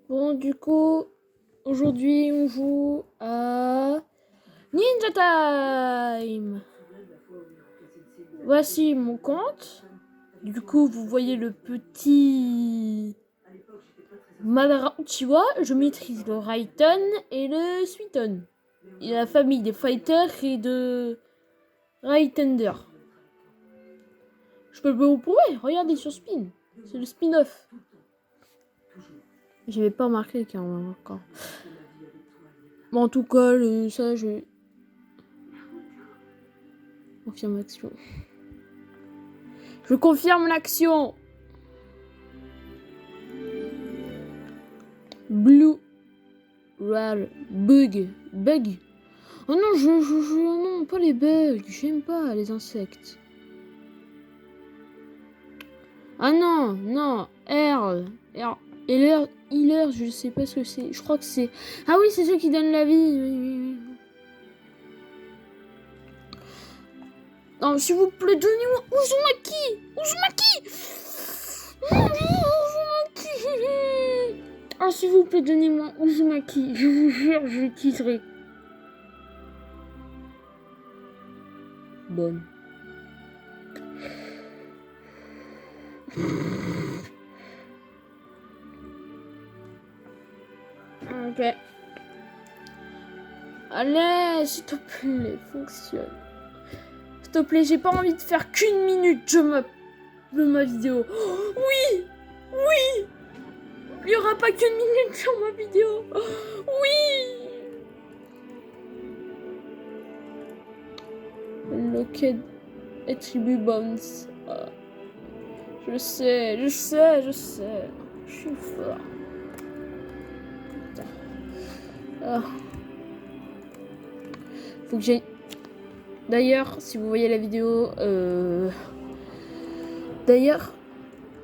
Bon, du coup, aujourd'hui, on joue à Ninja Time. Voici mon compte. Du coup, vous voyez le petit Madara Uchiwa. Je maîtrise le Raiten et le Suiton. Et la famille des fighters et de Raitender. Vous pouvez regarder sur Spin. C'est le spin-off. J'avais pas remarqué qu'il y en a encore. Bon, en tout cas, ça, je... Confirme l'action. Je confirme l'action. Blue. Rare. Bug. Bug. Oh non, non, pas les bugs. J'aime pas les insectes. Ah non, non. Earl. Healer, je sais pas ce que c'est. Je crois que c'est... Ah oui, c'est ceux qui donnent la vie. Oui. Non, s'il vous plaît, donnez-moi Uzumaki. Ah, s'il vous plaît, donnez-moi Uzumaki. Je vous jure, je l'utiliserai. Bonne. Ok. Allez, s'il te plaît, fonctionne. S'il te plaît, j'ai pas envie de faire qu'une minute de ma vidéo. Oh, oui. Il y aura pas qu'une minute sur ma vidéo. Oh, oui. Locked Attribute Bounce. Je sais. Je suis fort. Faut que j'aille... D'ailleurs, si vous voyez la vidéo... D'ailleurs...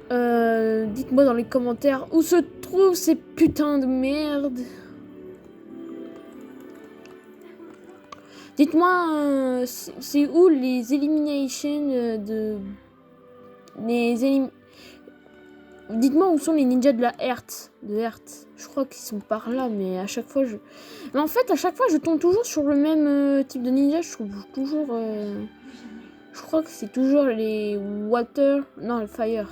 dites-moi dans les commentaires où se trouvent ces putains de merde. Dites-moi, c'est où les eliminations de... Dites-moi où sont les ninjas de la Hertz. Je crois qu'ils sont par là, mais à chaque fois Mais en fait, à chaque fois, je tombe toujours sur le même type de ninja. Je trouve toujours... Je crois que c'est toujours les water... Non, le fire.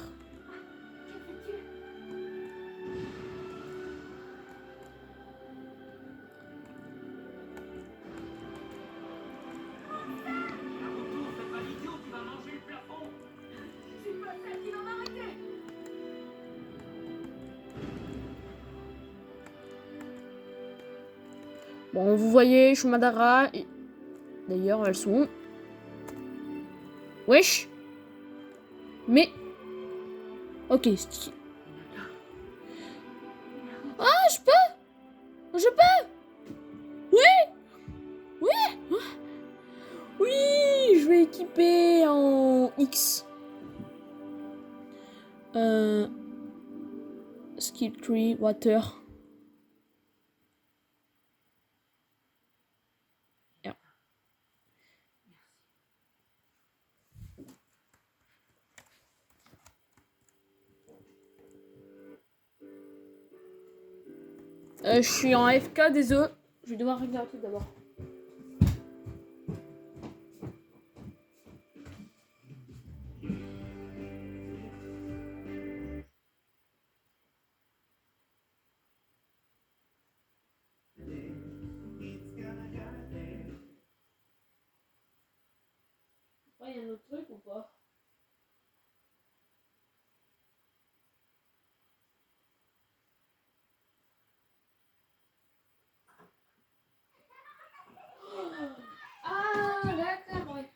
Bon, vous voyez, je suis Madara. Et... D'ailleurs, elles sont... Wesh. Mais... Ok. Ah, je peux. Oui, je vais équiper en X. Skill tree, water. Yeah. Je suis en AFK, désolé. Je vais devoir régler un truc d'abord. Il y a un autre truc ou pas? Ah, d'accord, ouais.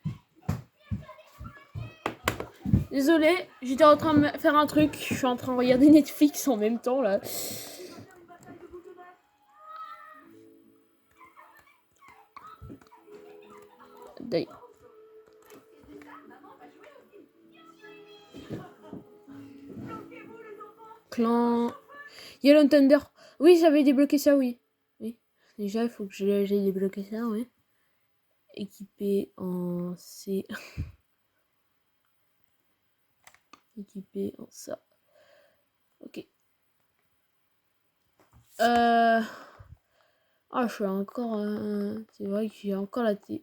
Désolé, j'étais en train de faire un truc. Je suis en train de regarder Netflix en même temps, là. Clan... Yellow Thunder. Oui, j'avais débloqué ça, oui. Déjà, il faut que j'aille débloquer ça, oui. Équipé en C. Équipé en ça. Ok. Ah, je suis encore... c'est vrai que j'ai encore la télé.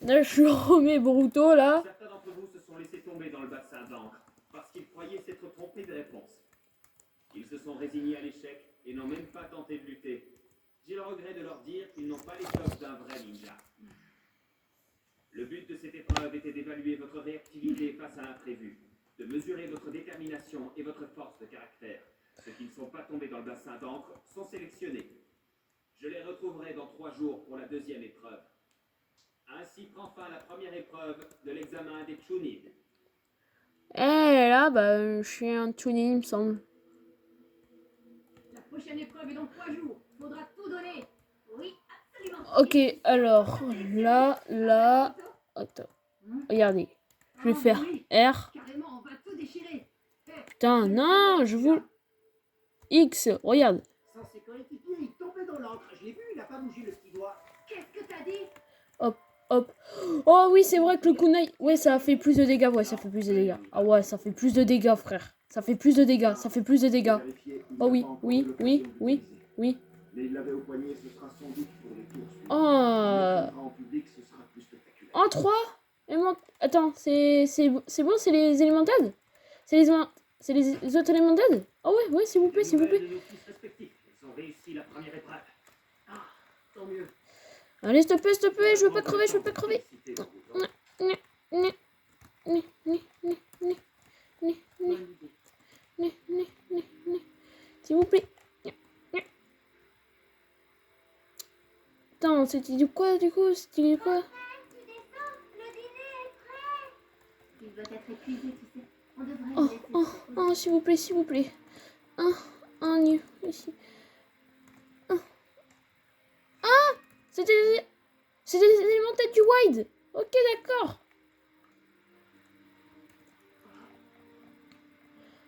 Là, je remets Boruto, là. Certains d'entre vous se sont laissés tomber dans le bassin d'encre parce qu'ils croyaient s'être trompés de réponse. Ils se sont résignés à l'échec et n'ont même pas tenté de lutter. J'ai le regret de leur dire qu'ils n'ont pas l'étoffe d'un vrai ninja. Le but de cette épreuve était d'évaluer votre réactivité face à l'imprévu, de mesurer votre détermination et votre force de caractère. Ceux qui ne sont pas tombés dans le bassin d'encre sont sélectionnés. Je les retrouverai dans 3 jours pour la deuxième épreuve. Ainsi prend fin la première épreuve de l'examen des Chunin. Là, bah, je suis un Chunin, il me semble. La prochaine épreuve est dans 3 jours. Faudra tout donner. Oui, absolument. Ok, alors, là... Attends, regardez. Je vais faire R. Carrément, on va tout déchirer. Putain, non, je vous... X, regarde. Sans ses coéquipiers, il tombait dans l'encre. Je l'ai vu, il a pas bougé le petit doigt. Qu'est-ce que t'as dit? Hop. Oh oui, c'est vrai que le kunai... Ouais, ça a fait plus de dégâts. Ouais, ça fait plus de dégâts. Ah ouais, ça fait plus de dégâts, frère. Ça fait plus de dégâts. Ça fait plus de dégâts. Oh oui. Mais il l'avait au poignet, ce sera sans doute pour les tours suivants. Oh. En public, ce sera plus spectaculaire. En 3 Attends, c'est bon, c'est les élémentales? C'est les autres élémentales? Oh ouais, s'il vous plaît, s'il vous plaît. De nos fils respectifs, ils ont réussi la première épreuve. Ah, tant mieux. Allez, s'il te plaît, je veux pas crever. S'il vous plaît. Attends, c'était du quoi, du coup? C'était du quoi? Il doit être épuisé, tu sais. On devrait Oh, s'il vous plaît. Un nu, ici. C'était les élémentaires du wide. Ok, d'accord.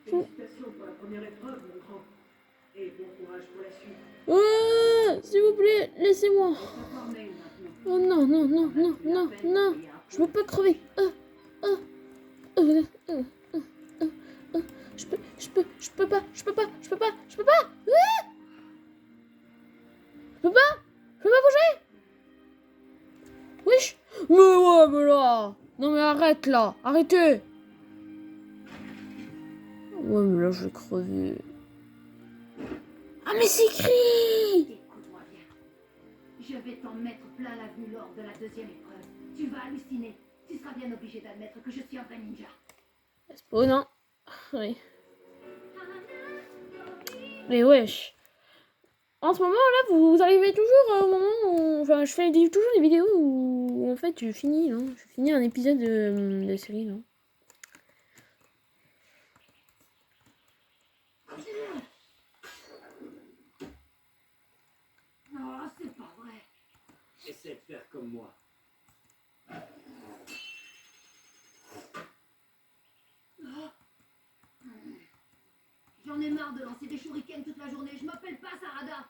Félicitations pour la première épreuve, mon grand. Et bon courage pour la suite. Oh, s'il vous plaît, laissez-moi. Oh non. Je veux pas crever. Je peux pas. Je peux pas bouger. Wesh. Mais ouais, mais là. Non mais arrête là. Arrêtez. Ouais, mais là je vais crever. Ah mais c'est écrit. Écoute-moi bien. Je vais t'en mettre plein la vue lors de la deuxième épreuve. Tu vas halluciner. Tu seras bien obligé d'admettre que je suis un vrai ninja. Spawn, hein. Oui. Mais wesh. En ce moment là, vous arrivez toujours au moment où... Enfin, je fais toujours des vidéos où en fait je finis un épisode de série, là. Non, c'est pas vrai. Essaie de faire comme moi. J'en ai marre de lancer des shurikens toute la journée. Je m'appelle pas Sarada.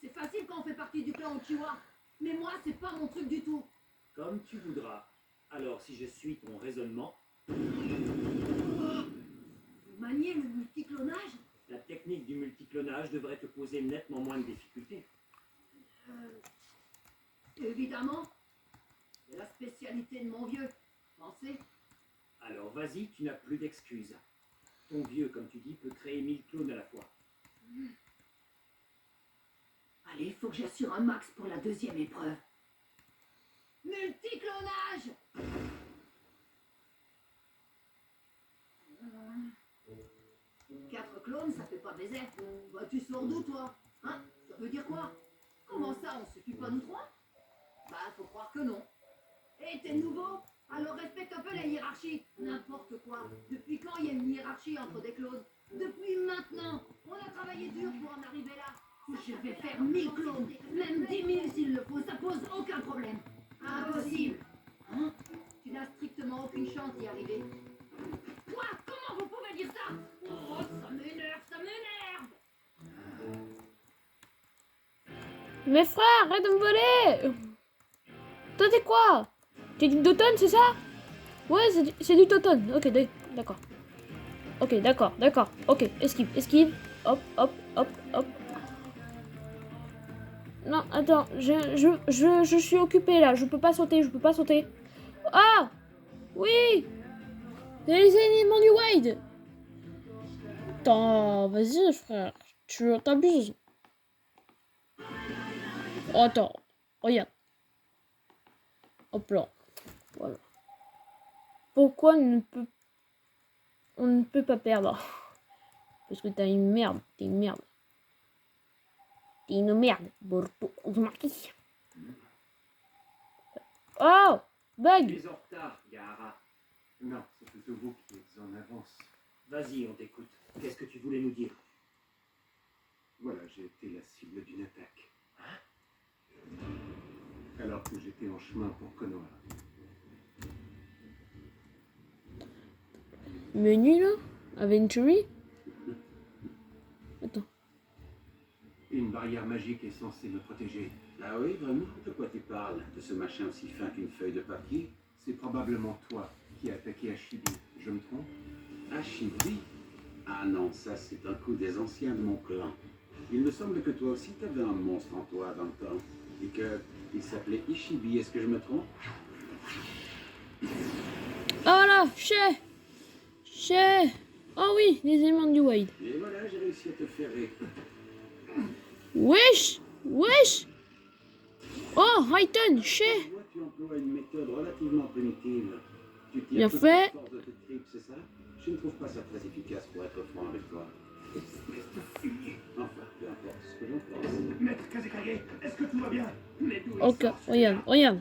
C'est facile quand on fait partie du clan Uchiwa. Mais moi, c'est pas mon truc du tout. Comme tu voudras. Alors, si je suis ton raisonnement, Vous maniez le multiclonage? la technique du multiclonage devrait te poser nettement moins de difficultés. Évidemment. C'est la spécialité de mon vieux. Pensez. Alors, vas-y, tu n'as plus d'excuses. Ton vieux, comme tu dis, peut créer 1000 clones à la fois. Allez, il faut que j'assure un max pour la deuxième épreuve. Multiclonage! 4 clones, ça fait pas baiser. Bah, tu sors d'où, toi? Hein? Ça veut dire quoi? Comment ça, on suffit pas nous 3? Bah, faut croire que non. Et t'es nouveau? Alors respecte un peu la hiérarchie. N'importe quoi. Depuis quand il y a une hiérarchie entre des clones? Depuis maintenant. On a travaillé dur pour en arriver là. Je vais faire 1000 clones, même 10 000 s'il le faut, ça pose aucun problème. Impossible. Hein? Tu n'as strictement aucune chance d'y arriver. Quoi? Comment vous pouvez dire ça? Oh, ça m'énerve. Mes frères, arrête de me voler. Toi t'es quoi? T'es d'automne, c'est ça? Ouais, c'est du Toton. Ok, d'accord. Ok, d'accord. Ok, esquive. Hop, hop, hop, hop. Non, attends, je suis occupée là. Je peux pas sauter. Ah! Oui! C'est les éléments du wide! Attends, vas-y, frère. Tu t'abuses. Oh, attends, regarde. Hop là. Voilà. Pourquoi on ne peut pas perdre? Parce que t'es une merde. T'es une merde. Borto Uzumaki. Oh! Tu Bug! es en retard, Gaara. Non, c'est plutôt vous qui êtes en avance. Vas-y, on t'écoute. Qu'est-ce que tu voulais nous dire? Voilà, j'ai été la cible d'une attaque. Alors que j'étais en chemin pour Konoha. Menu là? Aventury? Attends. Une barrière magique est censée me protéger. Ah oui, vraiment? De quoi tu parles? De ce machin aussi fin qu'une feuille de papier? C'est probablement toi qui as attaqué Ashibi. Je me trompe? Ashibi? Ah non, ça c'est un coup des anciens de mon clan. Il me semble que toi aussi t'avais un monstre en toi dans le temps. Et que il s'appelait Ishibi, est-ce que je me trompe? Oh là! Chez! Oh oui, les éléments du wide. Et voilà, j'ai réussi à te faire rire. Wesh! Oh, Raiten, chez! Toi, tu emploies une méthode relativement primitive. Tu Bien tires toute fait. la force de tes tripes, c'est ça? Je ne trouve pas ça très efficace pour être franc avec toi. Espèce de fumier. Enfin, peu importe ce que j'en pense. Maître Kazekage, est-ce que tout va bien? Mais d'où il Ok, sort celui-là? regarde.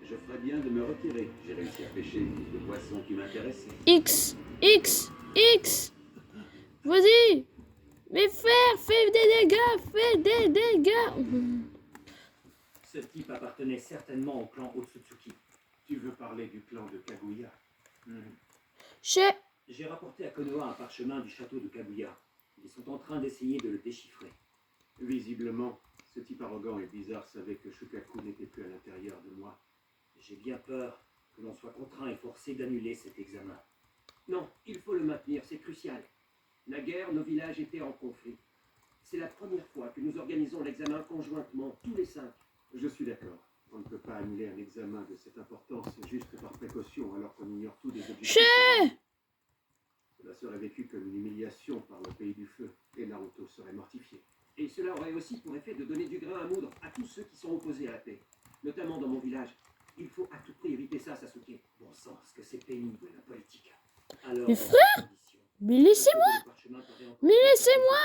Je ferais bien de me retirer. J'ai réussi à pêcher une coupe de poisson qui m'intéressait. X! Vas-y! Mais fais des dégâts! Ce type appartenait certainement au clan Otsutsuki. Tu veux parler du clan de Kaguya? Chez! J'ai rapporté à Konoha un parchemin du château de Kaguya. Ils sont en train d'essayer de le déchiffrer. Visiblement, ce type arrogant et bizarre savait que Shukaku n'était plus à l'intérieur de moi. J'ai bien peur que l'on soit contraint et forcé d'annuler cet examen. Non, il faut le maintenir, c'est crucial. Naguère, nos villages étaient en conflit. C'est la première fois que nous organisons l'examen conjointement, tous les 5. Je suis d'accord. On ne peut pas annuler un examen de cette importance juste par précaution alors qu'on ignore tous des objectifs. Cela serait vécu comme une humiliation par le pays du feu et Naruto serait mortifié. Et cela aurait aussi pour effet de donner du grain à moudre à tous ceux qui sont opposés à la paix, notamment dans mon village. Il faut à tout prix éviter ça, Sasuke. Bon sang, ce que c'est pénible la politique. Alors, Mais dans frère, ces conditions, Mais laissez-moi! le parchemin paraît encore Mais laissez-moi!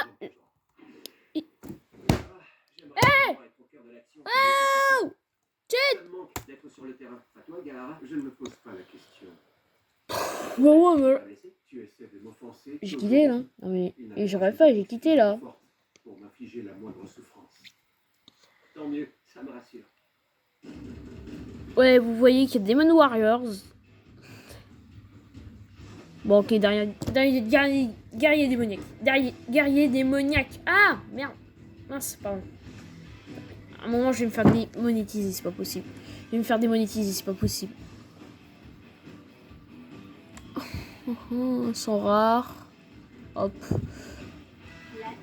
J'aimerais vraiment être au cœur de l'action. Oh! Ça me manque d'être sur le terrain. À toi, Gaara. Je ne me pose pas la question. Bon, ouais, mais... Pas blessé. Tu essaies de m'offenser. J'ai quitté là. Non mais... Et j'aurais pas, j'ai quitté là. Pour m'infliger la moindre souffrance. Tant mieux, ça me rassure. Ouais, vous voyez qu'il y a Demon Warriors. Bon, ok, derrière guerrier démoniaque. Guerrier démoniaque. Ah, merde. Mince, pardon. À un moment, je vais me faire démonétiser, c'est pas possible. Sont rares. Hop. La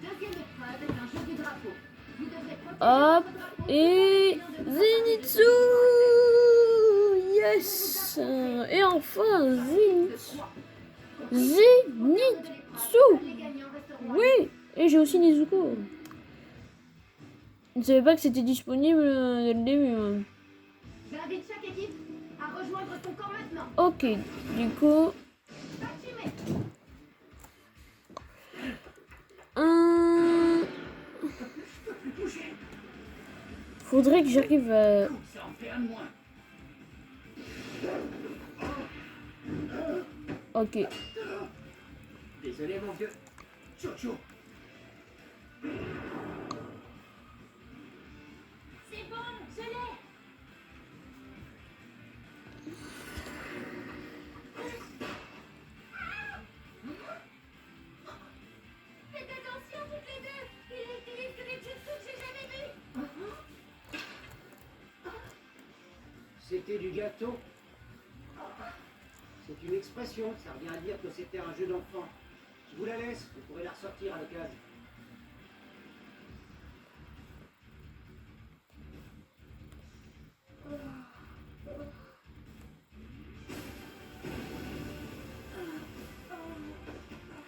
deuxième épreuve est un jeu du drapeau. Vous devrez protéger Hop. votre drapeau Et... en essayant de Zenitsu. Yes. Et enfin, Zenitsu. les gagnants resteront Oui. Et j'ai aussi Nezuko. Je ne savais pas que c'était disponible dès le début. Hein. J'invite chaque équipe à rejoindre son camp maintenant. Ok, du coup... Hachime. Faudrait que j'arrive à... Ça en fait un de moins. Ok. Désolé, mon vieux. Chocho. C'est bon, je l'ai. Faites attention toutes les deux. Il utilise des jutsu que j'ai jamais vus. C'était du gâteau. une expression, ça revient à dire que c'était un jeu d'enfant. Je vous la laisse, vous pourrez la ressortir à l'occasion.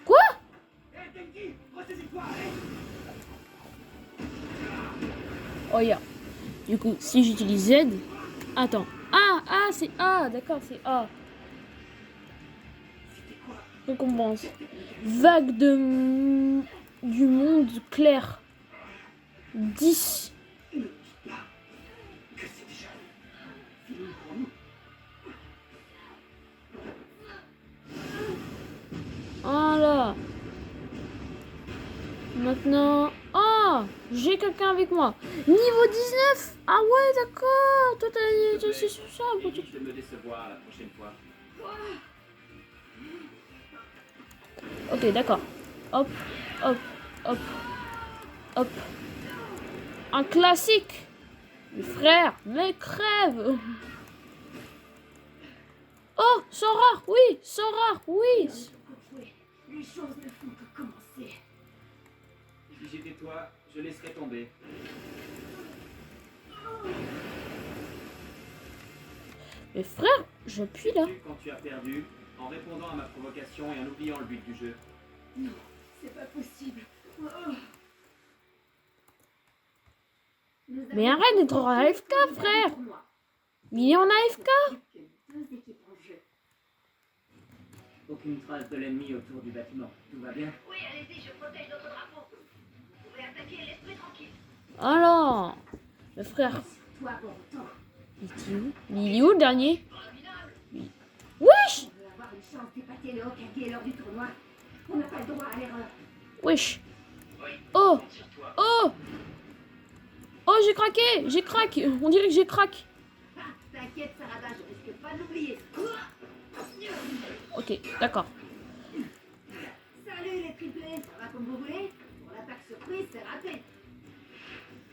Quoi? Hé, Tenki, ressaisis-toi, allez! Oh, yeah. Du coup, si j'utilise Z... Attends. Ah, c'est A. D'accord, c'est A. Récompense. Vague de... du monde clair. 10. Que c'est déjà fini pour nous. Voilà. Maintenant... Ah, j'ai quelqu'un avec moi. Niveau 19. Ah ouais, d'accord. Toi, c'est sur ça. Évite de me décevoir la prochaine fois. Ok, d'accord. Hop, hop, hop, hop. Un classique. Mes frères, mais crève. Oh, sang rare, oui, sang rare, oui. Les choses ne font que commencer. Si j'étais toi, je laisserais tomber. Mes frères, j'appuie là. Sais-tu quand tu as perdu, en répondant à ma provocation et en oubliant le but du jeu. Non, c'est pas possible. Oh. Mais arrête d'être en AFK, frère. Mais il est en AFK. Deux équipes en jeu. Aucune trace de l'ennemi autour du bâtiment. Tout va bien? Oui, allez-y, je protège notre drapeau. Vous pouvez attaquer l'esprit tranquille. Alors, mes frères, Toi, Boruto. il est où? Il est où le dernier? Formidable. Wesh. On veut avoir une chance d'épater le Hokage lors du tournoi. On n'a pas le droit à l'erreur. Wesh. Oh, oh. Oh, j'ai craqué. On dirait que j'ai craqué. Ah, t'inquiète, Sarada, je risque pas de l'oublier. Ok, d'accord. Salut les triplés, ça va comme vous voulez? Pour l'attaque surprise, c'est raté.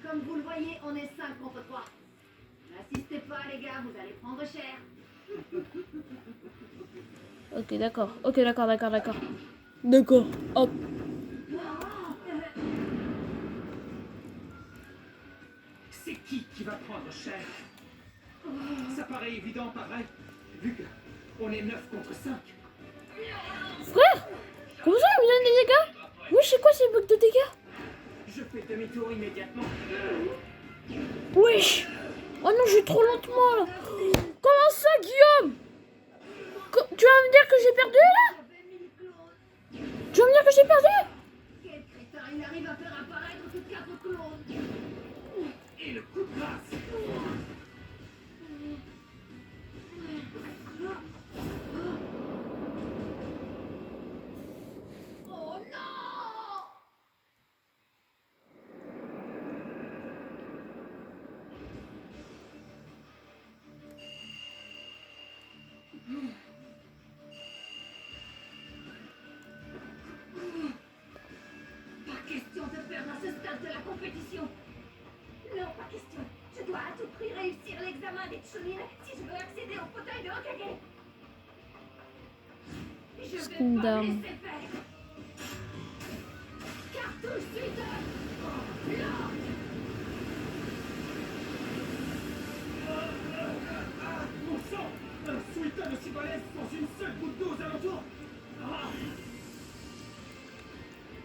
Comme vous le voyez, on est 5 contre 3. N'insistez pas les gars, vous allez prendre cher. Ok, d'accord. Ok, d'accord. D'accord. Hop. C'est qui va prendre cher? Ça paraît évident, pas vrai? Vu qu'on est 9 contre 5. Frère, comment ça, il me donne des dégâts? Oui, c'est quoi ces bugs de dégâts? Je fais demi-tour immédiatement. Wesh. Oh non, je vais trop lentement là. Comment ça, Guillaume? Tu vas me dire que j'ai perdu là? Tu vas me dire que j'ai perdu? Quel crétin, il arrive à faire apparaître ces 4 clones. Et le coup de grâce. Oh non! Pas question de perdre à ce stade de la compétition. Non, pas question. Je dois à tout prix réussir l'examen des Chunin si je veux accéder au fauteuil de Hokage. Je vais pas me Skindam. laisser faire. Cartouche suite. Là. Mon sang! Un sultan aussi balèze sans une seule goutte d'eau aux alentours! Ah.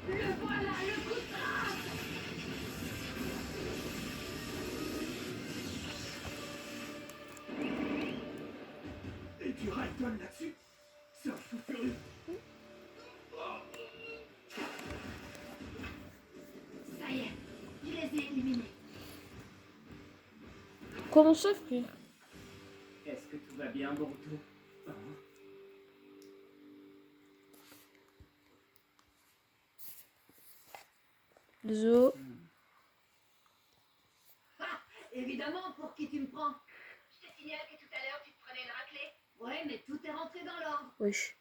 Le voilà, le coup de grâce. Et tu Raikon là-dessus? C'est un fou furieux! Ça y est, je les ai éliminés. Comment ça, frère? Est-ce que tout va bien, Boruto? Zo. Ah, évidemment, pour qui tu me prends? Je te signale que tout à l'heure, tu te prenais une raclée. Ouais, mais tout est rentré dans l'ordre. Wesh.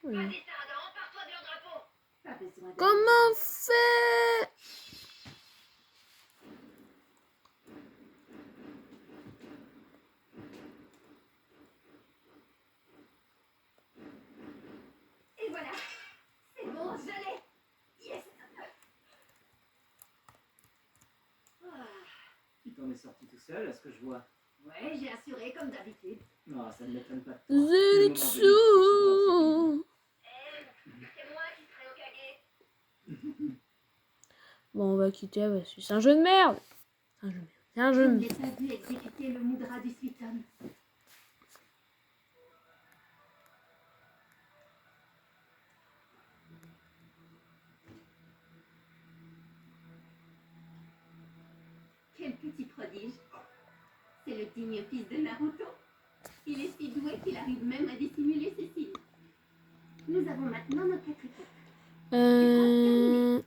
Oui. Vas-y, Sarada, empare-toi de leur drapeau. Pas besoin de... Comment faire? sorti tout seul, à ce que je vois. Ouais, j'ai assuré comme d'habitude. Non, ça ne m'étonne pas. Zenitsu. C'est moi qui serai Hokage. Bon, on va quitter parce que c'est un jeu de merde. C'est un jeu Je de ne merde. l'ai pas vu exécuter le Mudra du Suiton. Quel petit prodige. C'est le digne fils de Naruto. Il est si doué qu'il arrive même à dissimuler ses signes. Nous avons maintenant nos 4 équipes. Euh...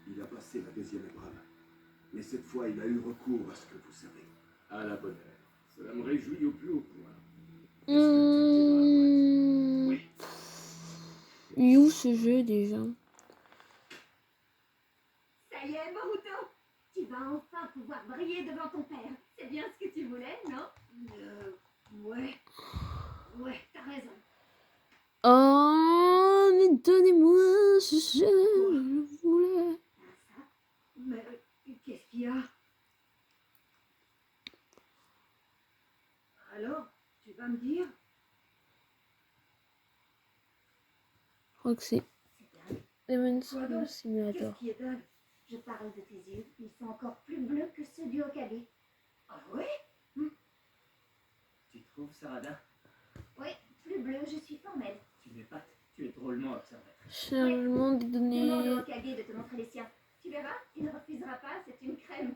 Il a passé la deuxième épreuve. Mais cette fois, il a eu recours à ce que vous savez. À la bonne heure. Cela me réjouit au plus haut point. hum, Il est où ce jeu déjà? Ça y est, Boruto. Tu vas enfin pouvoir briller devant ton père. C'est bien ce que tu voulais, non? Ouais. Ouais, t'as raison. Oh, mais donnez-moi ce jeu, je le voulais. Ça? Mais qu'est-ce qu'il y a? Alors, tu vas me dire? Je crois que c'est C'est dingue. Demon's Quoi donc? Qu'est-ce Simulator. qui est dingue? Je parle de tes yeux. Ils sont encore plus bleus que ceux du Hokage. Ah ouais? Tu trouves, Sarada? Oui, plus bleu, je suis formelle. Tu m'épates. Tu es drôlement observatrice. Chargement des Demande au données. Hokage de te montrer les siens. Tu verras, il ne refusera pas, c'est une crème.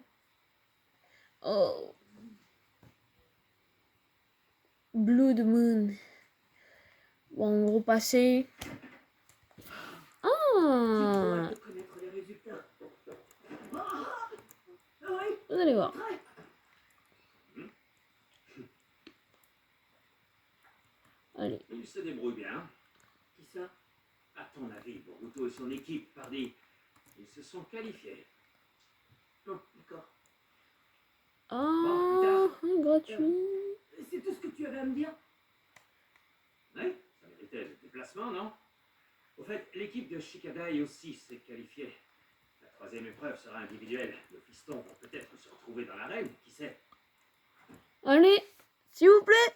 Oh. Blood Moon. Bon, on va repasser. J'ai trop Ah, hâte de connaître les résultats. Ah oui, vous allez voir. entrez. Allez. Il se débrouille bien. Qui ça? À ton avis, Boruto et son équipe, pardi, ils se sont qualifiés. Non, d'accord. Ah, un gratuit. C'est tout ce que tu avais à me dire? Oui, ça méritait le déplacement, non? Au fait, l'équipe de Shikadai aussi s'est qualifiée. La troisième épreuve sera individuelle. Le fiston va peut-être se retrouver dans l'arène, qui sait? Allez, s'il vous plaît.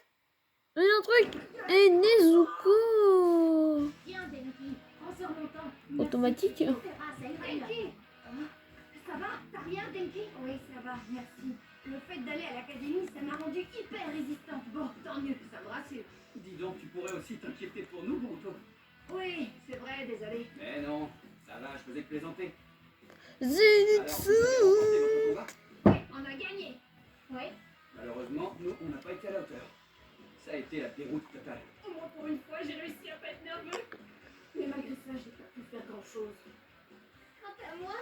Donnez un truc. Et Nezuko. Tiens, Denki, en surmontant. Automatique. Ça va? T'as rien, Denki? Oui, ça va, merci. Le fait d'aller à l'académie, ça m'a rendue hyper résistante. Bon, tant mieux, ça me rassure. Dis donc, tu pourrais aussi t'inquiéter pour nous, Boruto. Oui, c'est vrai, désolé. Mais non, ça va, je faisais que plaisanter. Zenitsu. Alors, Oui, on a gagné. Oui. malheureusement, nous, on n'a pas été à la hauteur. Ça a été la déroute totale. Au moins pour une fois, j'ai réussi à pas être nerveux. Mais malgré ça, j'ai pas pu faire grand-chose. Quant à moi,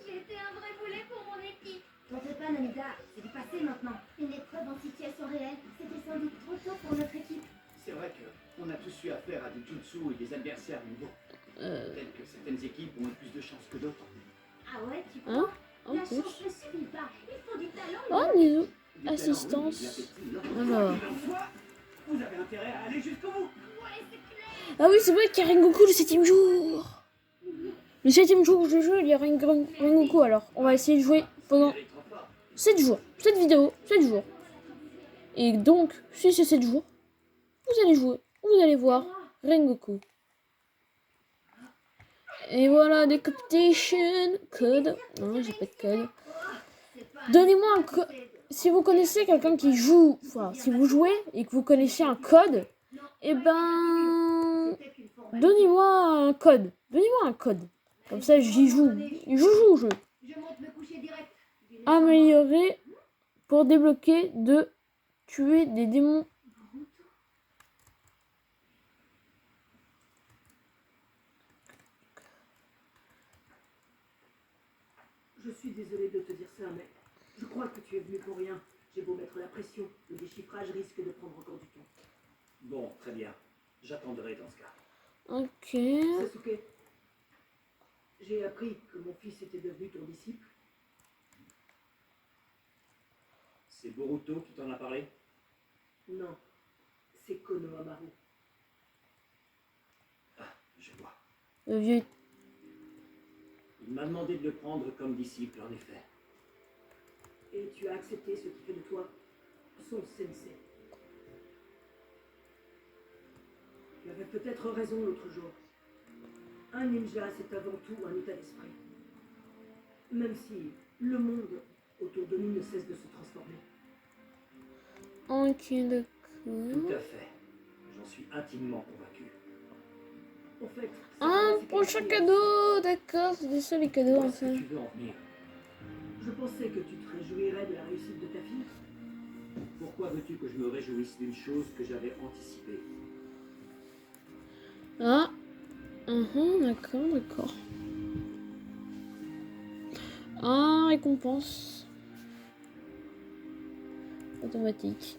j'ai été un vrai boulet pour mon équipe. T'en fais pas, Namida, c'est du passé maintenant. Une épreuve en situation réelle, c'était sans doute trop tôt pour notre équipe. C'est vrai qu'on a tous eu affaire à des jutsu et des adversaires nouveaux. Peut-être que certaines équipes ont eu plus de chance que d'autres. Ah ouais, tu Hein? crois? En La plus. chance ne suffit pas. Il faut du talent. Oh, Nezu. Du talent, Assistance. oui, mais de l'appétit, non. Alors. Quoi qu'il en soit, vous avez intérêt à aller jusqu'au bout. Ouais, c'est clair. Ah oui, c'est vrai qu'il y a Rengoku le 7ème jour. Le 7ème jour du jeu, il y a Rengoku. Alors, on va essayer de jouer pendant Elle est trop forte. 7 jours. Cette vidéo, 7 jours. Et donc, si c'est 7 jours, vous allez jouer. Vous allez voir Rengoku. Et voilà, décapitation, code. Non, j'ai pas de code. Donnez-moi un code. Si vous connaissez quelqu'un qui joue, enfin, si vous jouez et que vous connaissez un code, eh ben, donnez-moi un code. Donnez-moi un code. Comme ça, j'y joue. Je joue au jeu. Je monte me coucher direct. Améliorer pour débloquer de tuer des démons. Je suis désolé de te dire ça, mais je crois que tu es venu pour rien. J'ai beau mettre la pression, le déchiffrage risque de prendre encore du temps. Bon, très bien. J'attendrai dans ce cas. Ok. Sasuke, j'ai appris que mon fils était devenu ton disciple. C'est Boruto qui t'en a parlé? Non, c'est Konohamaru. Ah, je vois. Le vieux. Il m'a demandé de le prendre comme disciple, en effet. Et tu as accepté ce qui fait de toi son sensei. Tu avais peut-être raison l'autre jour. Un ninja, c'est avant tout un état d'esprit. Même si le monde autour de nous ne cesse de se transformer. Ok, Tout d'accord. à fait. J'en suis intimement convaincu. En fait, Un prochain cadeau, d'accord, c'est ça les cadeaux Où est-ce enfin. que tu veux en venir? je pensais que tu te réjouirais de la réussite de ta fille. Pourquoi veux-tu que je me réjouisse d'une chose que j'avais anticipée? Ah, d'accord, d'accord. Ah, récompense. Automatique.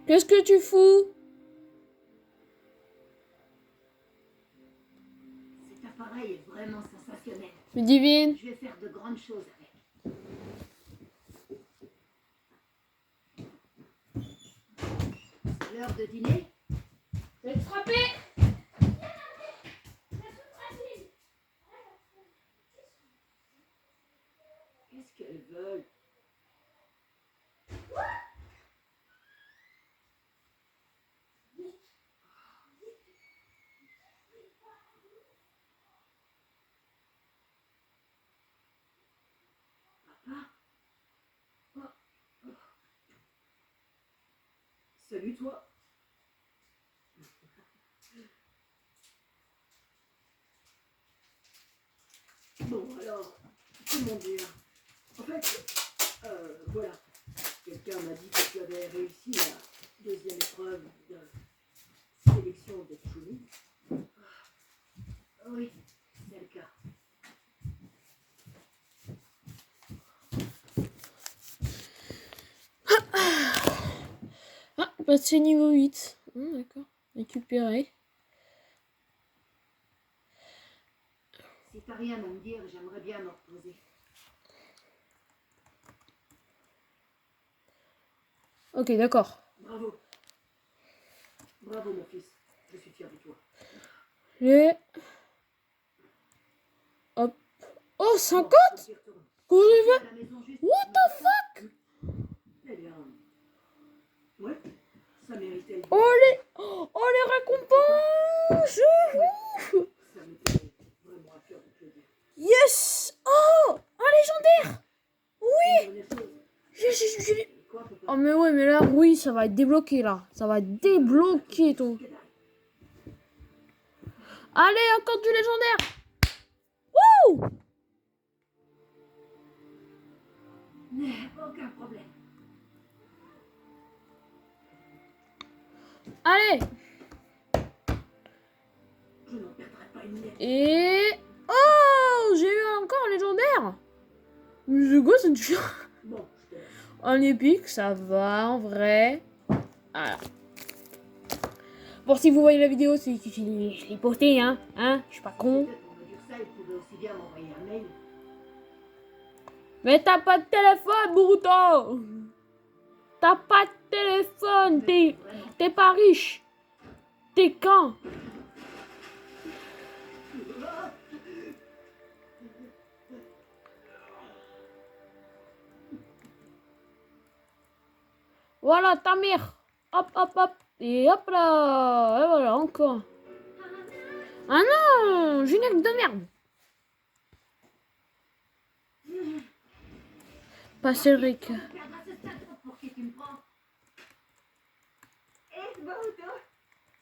Qu'est-ce que tu fous? Cet appareil est vraiment sensationnel. Me divine. Je vais faire de grandes choses avec. C'est l'heure de dîner. Je vais te frapper. Qu'est-ce qu'elles veulent? Papa? Salut toi. Bon alors, comment dire? En fait, voilà. Quelqu'un m'a dit que tu avais réussi la deuxième épreuve de sélection des Chunin. Oui, c'est le cas. Ah, passé niveau 8. D'accord. Récupéré. Si t'as rien à me dire, j'aimerais bien me reposer. Ok, d'accord. Bravo. Bravo mon fils. Je suis fier de toi. Et... Hop. Oh, 50? Bon, j'y retourne. Comment j'ai fait? À la maison juste. What the fuck? Eh bien, ouais, ça méritait. Oh les récompenses! Ça m'était vraiment à cœur de te le dire. Yes! Oh! Un légendaire! Une dernière chose. J'ai... Quoi, papa? Oh mais ouais, mais là, oui, ça va être débloqué là. Ça va être débloqué, ton. Que dalle. Allez, encore du légendaire! Wouh! Aucun problème. Allez! Je n'en perdrai pas une miette. Et... Oh! J'ai eu encore un légendaire! Mais c'est quoi cette chien? Bon, je te laisse. En épique, ça va, en vrai. Voilà. Bon, si vous voyez la vidéo, c'est que je l'ai postée, hein? Je suis pas con. Peut-être pour me dire ça, il pouvait aussi bien m'envoyer un mail. Mais t'as pas de téléphone, Boruto! T'as pas de téléphone, t'es pas riche. T'es quand? Voilà, ta mère. Hop, hop, hop. Et hop là. Et voilà, encore. Ah non, générique de merde. Passer le rec. Perdre à ce stade, pour qui tu me prends? Eh, Boruto,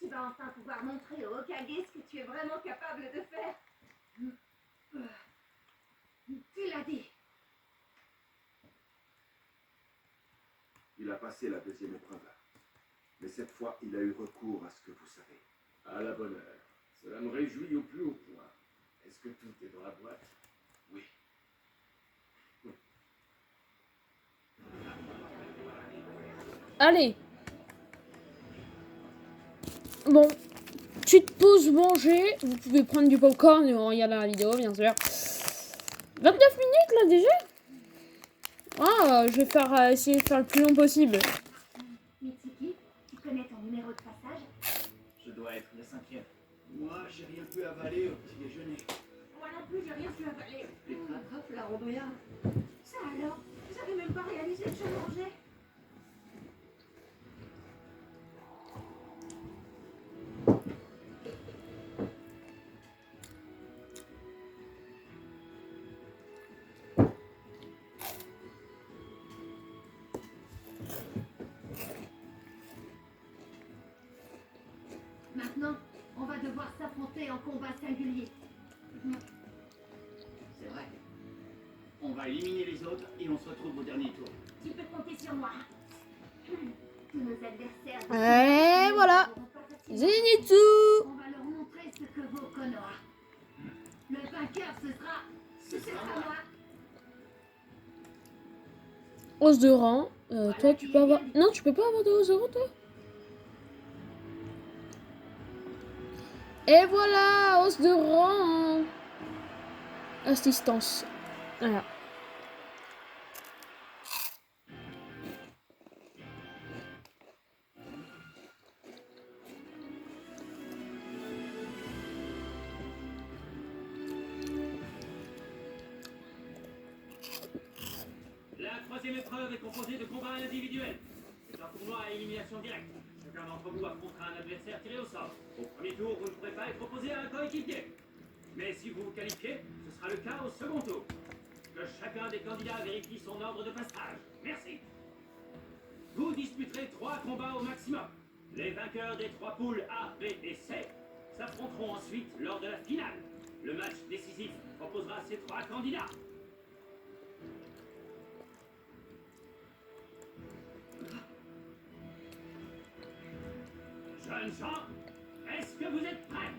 tu vas enfin pouvoir montrer au Hokage ce que tu es vraiment capable de faire. Tu l'as dit. Il a passé la deuxième épreuve. Mais cette fois, il a eu recours à ce que vous savez. À la bonne heure. Cela me réjouit au plus haut point. Est-ce que tout est dans la boîte? Oui. Allez. Bon. Petite pause manger. Vous pouvez prendre du popcorn et regarder la vidéo, bien sûr. 29 minutes là déjà. Ah, je vais faire essayer de faire le plus long possible. Mitsuki, tu connais ton numéro de passage? Je dois être le 5e. Moi, j'ai rien pu avaler au petit déjeuner. Moi Moi non plus, j'ai rien su avaler. Tu te rattrapes, la rondouillarde. Ça alors, j'avais même pas réalisé que je mangeais. Maintenant, on va devoir s'affronter en combat singulier. C'est vrai. On va éliminer les autres et on se retrouve au dernier tour. Tu peux compter sur moi. Tous nos adversaires... Et voilà. n'auront pas facilement. Zenitsu. On va leur montrer ce que vaut Konoha. Le vainqueur, ce sera moi. Os de rang. Toi, tu peux avoir... Non, tu peux pas avoir de os de rang, toi. Et voilà, os de rang. Assistance. Voilà. La troisième épreuve est composée de combats individuels. C'est un tournoi à élimination directe. Chacun d'entre vous affrontera un adversaire tiré au sort. Au premier tour, vous ne pourrez pas être opposé à un coéquipier. Mais si vous vous qualifiez, ce sera le cas au second tour. Que chacun des candidats vérifie son ordre de passage. Merci. Vous disputerez 3 combats au maximum. Les vainqueurs des 3 poules A, B et C s'affronteront ensuite lors de la finale. Le match décisif opposera ces 3 candidats. Jeunes gens, est-ce que vous êtes prêts?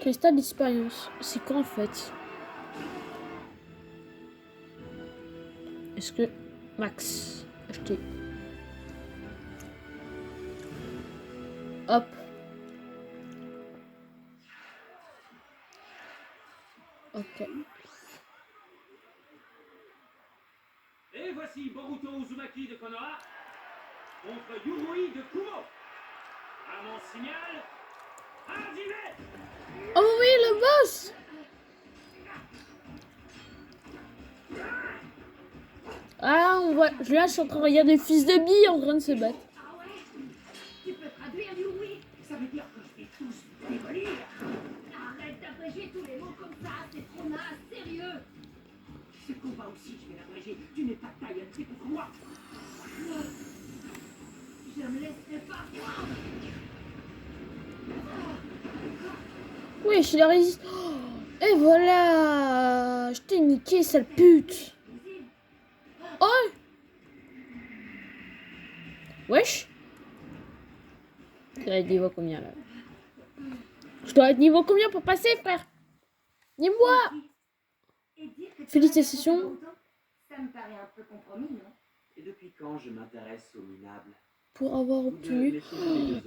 Cristal d'expérience. C'est quoi en fait? Est-ce que... Max. Acheter. Hop. Ok. Et voici Boruto Uzumaki de Konoha contre Yurui de Kumo. À mon signal, arrivez! Oh oui, le boss! Ah, on voit... Là, je suis en train de regarder le fils de Bee en train de se battre. Ah ouais? Tu peux traduire du oui? Ça veut dire que je vais tous vous démolir. Arrête d'abréger tous les mots comme ça, c'est trop naze, sérieux. Ce combat aussi, je vais l'abréger. Tu n'es pas taille à tuer pour moi. Je me laisserai pas voir. Wesh, il a résisté. Oh, et voilà! Je t'ai niqué, sale pute! Oh! Wesh! Je dois être niveau combien là? Je dois être niveau combien pour passer, frère? Dis-moi! Et dire que tu Félicitations. vas faire ça me paraît un peu compromis, non? Et depuis quand je m'intéresse aux minables? Pour avoir obtenu. obtenu.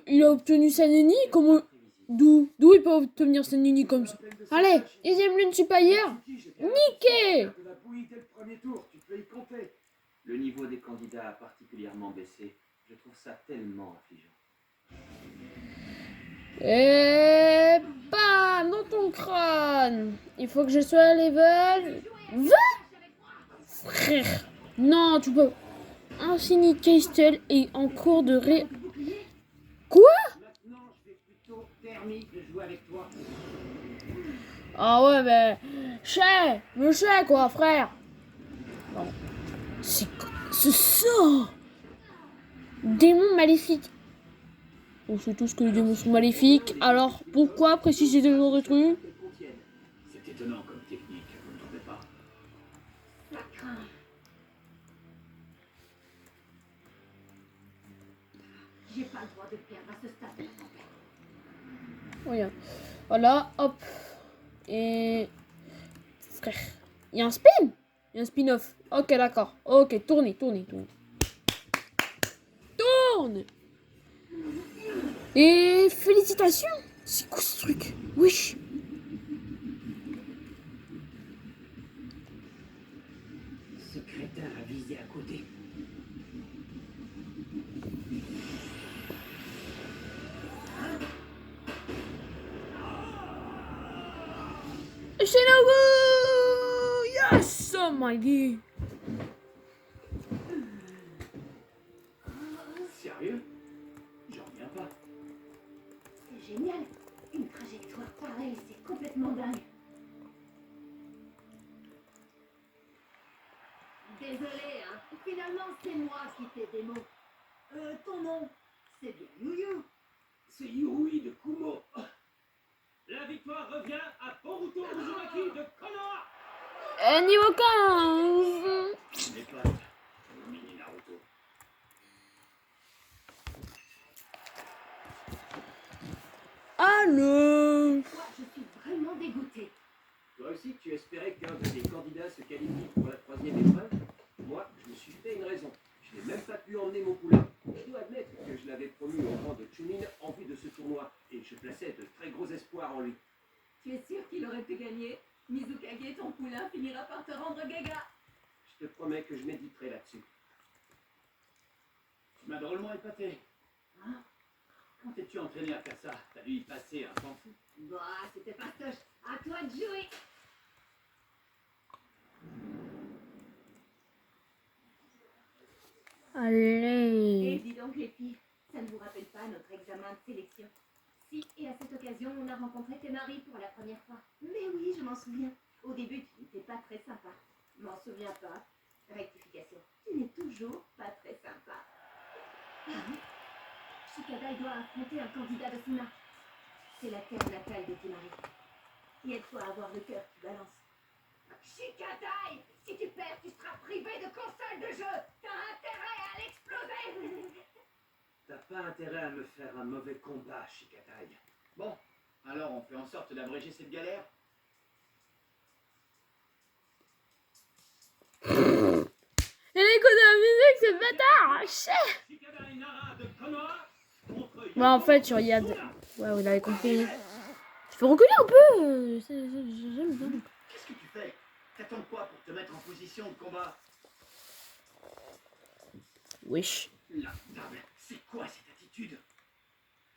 Il a obtenu sa nini? Comment? D'où il peut obtenir sa nini comme ça? Allez, deuxième lune supérieure! Niqué! La bouillie dès le premier tour, tu peux y compter. Le niveau des candidats a particulièrement baissé. Je trouve ça tellement affligeant. Et bam! Dans ton crâne! Il faut que je sois à level 20! Frère! Non, tu peux. Infinite Castle est en cours de ré. Quoi? Maintenant, je vais plutôt thermique de jouer avec toi. Ah ouais, mais. Me chais quoi, frère! Non. C'est ça! Démon maléfique! On sait tous que les démons sont maléfiques, alors pourquoi préciser ce genre de trucs? C'est étonnant comme technique, vous ne trouvez pas? Ça craint. J'ai pas le droit de perdre à ce stade de la tempête. Regarde. Voilà, hop. Et. Frère. Il y a un spin? Il y a un spin-off. Ok, d'accord. Ok, tournez. Tourne! Et félicitations! C'est quoi ce truc? Wesh! Ce crétin a visé à côté. Shinobu! Yes! Oh my god! Sérieux? J'en reviens pas. C'est génial. Une trajectoire pareille, c'est complètement dingue. Désolé, hein. Finalement, c'est moi qui t'ai des mots. Ton nom, c'est bien Yu-Yu. C'est Yuri de Kumo. La victoire revient à Boruto Uzumaki de Konoha. Niveau 15! Mes potes, mini Naruto. Allô! Moi, je suis vraiment dégoûtée. Toi aussi, tu espérais qu'un de tes candidats se qualifie pour la 3e épreuve? Moi, je me suis fait une raison. Je n'ai même pas pu emmener mon poulain. Je dois admettre que je l'avais promu au rang de Chunin en vue de ce tournoi, et je plaçais de très gros espoirs en lui. Tu es sûr qu'il aurait pu gagner? Mizukage, ton poulain, finira par te rendre gaga. Je te promets que je méditerai là-dessus. Tu m'as drôlement épaté. Hein? Quand t'es-tu entraîné à faire ça? T'as dû y passer un temps fou. Bah, c'était fastoche. À toi de jouer. Et Allez! dis donc, les filles, ça ne vous rappelle pas notre examen de sélection? Si, et à cette occasion, on a rencontré tes maris pour la première fois. Mais oui, je m'en souviens. Au début, tu n'étais pas très sympa. M'en souviens pas. Rectification. Tu n'es toujours pas très sympa. Shikadai doit affronter un candidat de Suna. C'est la terre natale de tes maris. Et elle doit avoir le cœur qui balance. Shikadai, si tu perds, tu seras privé de console de jeu. T'as intérêt à l'exploser. T'as pas intérêt à me faire un mauvais combat, Shikadai. Bon, alors on fait en sorte d'abréger cette galère. Et l'écho de la musique, c'est le bâtard! Chais! Shikadai Nara de Konoha contre Bah, en fait, tu regardes. Ouais, vous l'avez compris. Tu peux reculer un peu! J'aime bien. Qu'est-ce que tu fais? T'attends quoi pour te mettre en position de combat? Wesh. La table, c'est quoi cette attitude?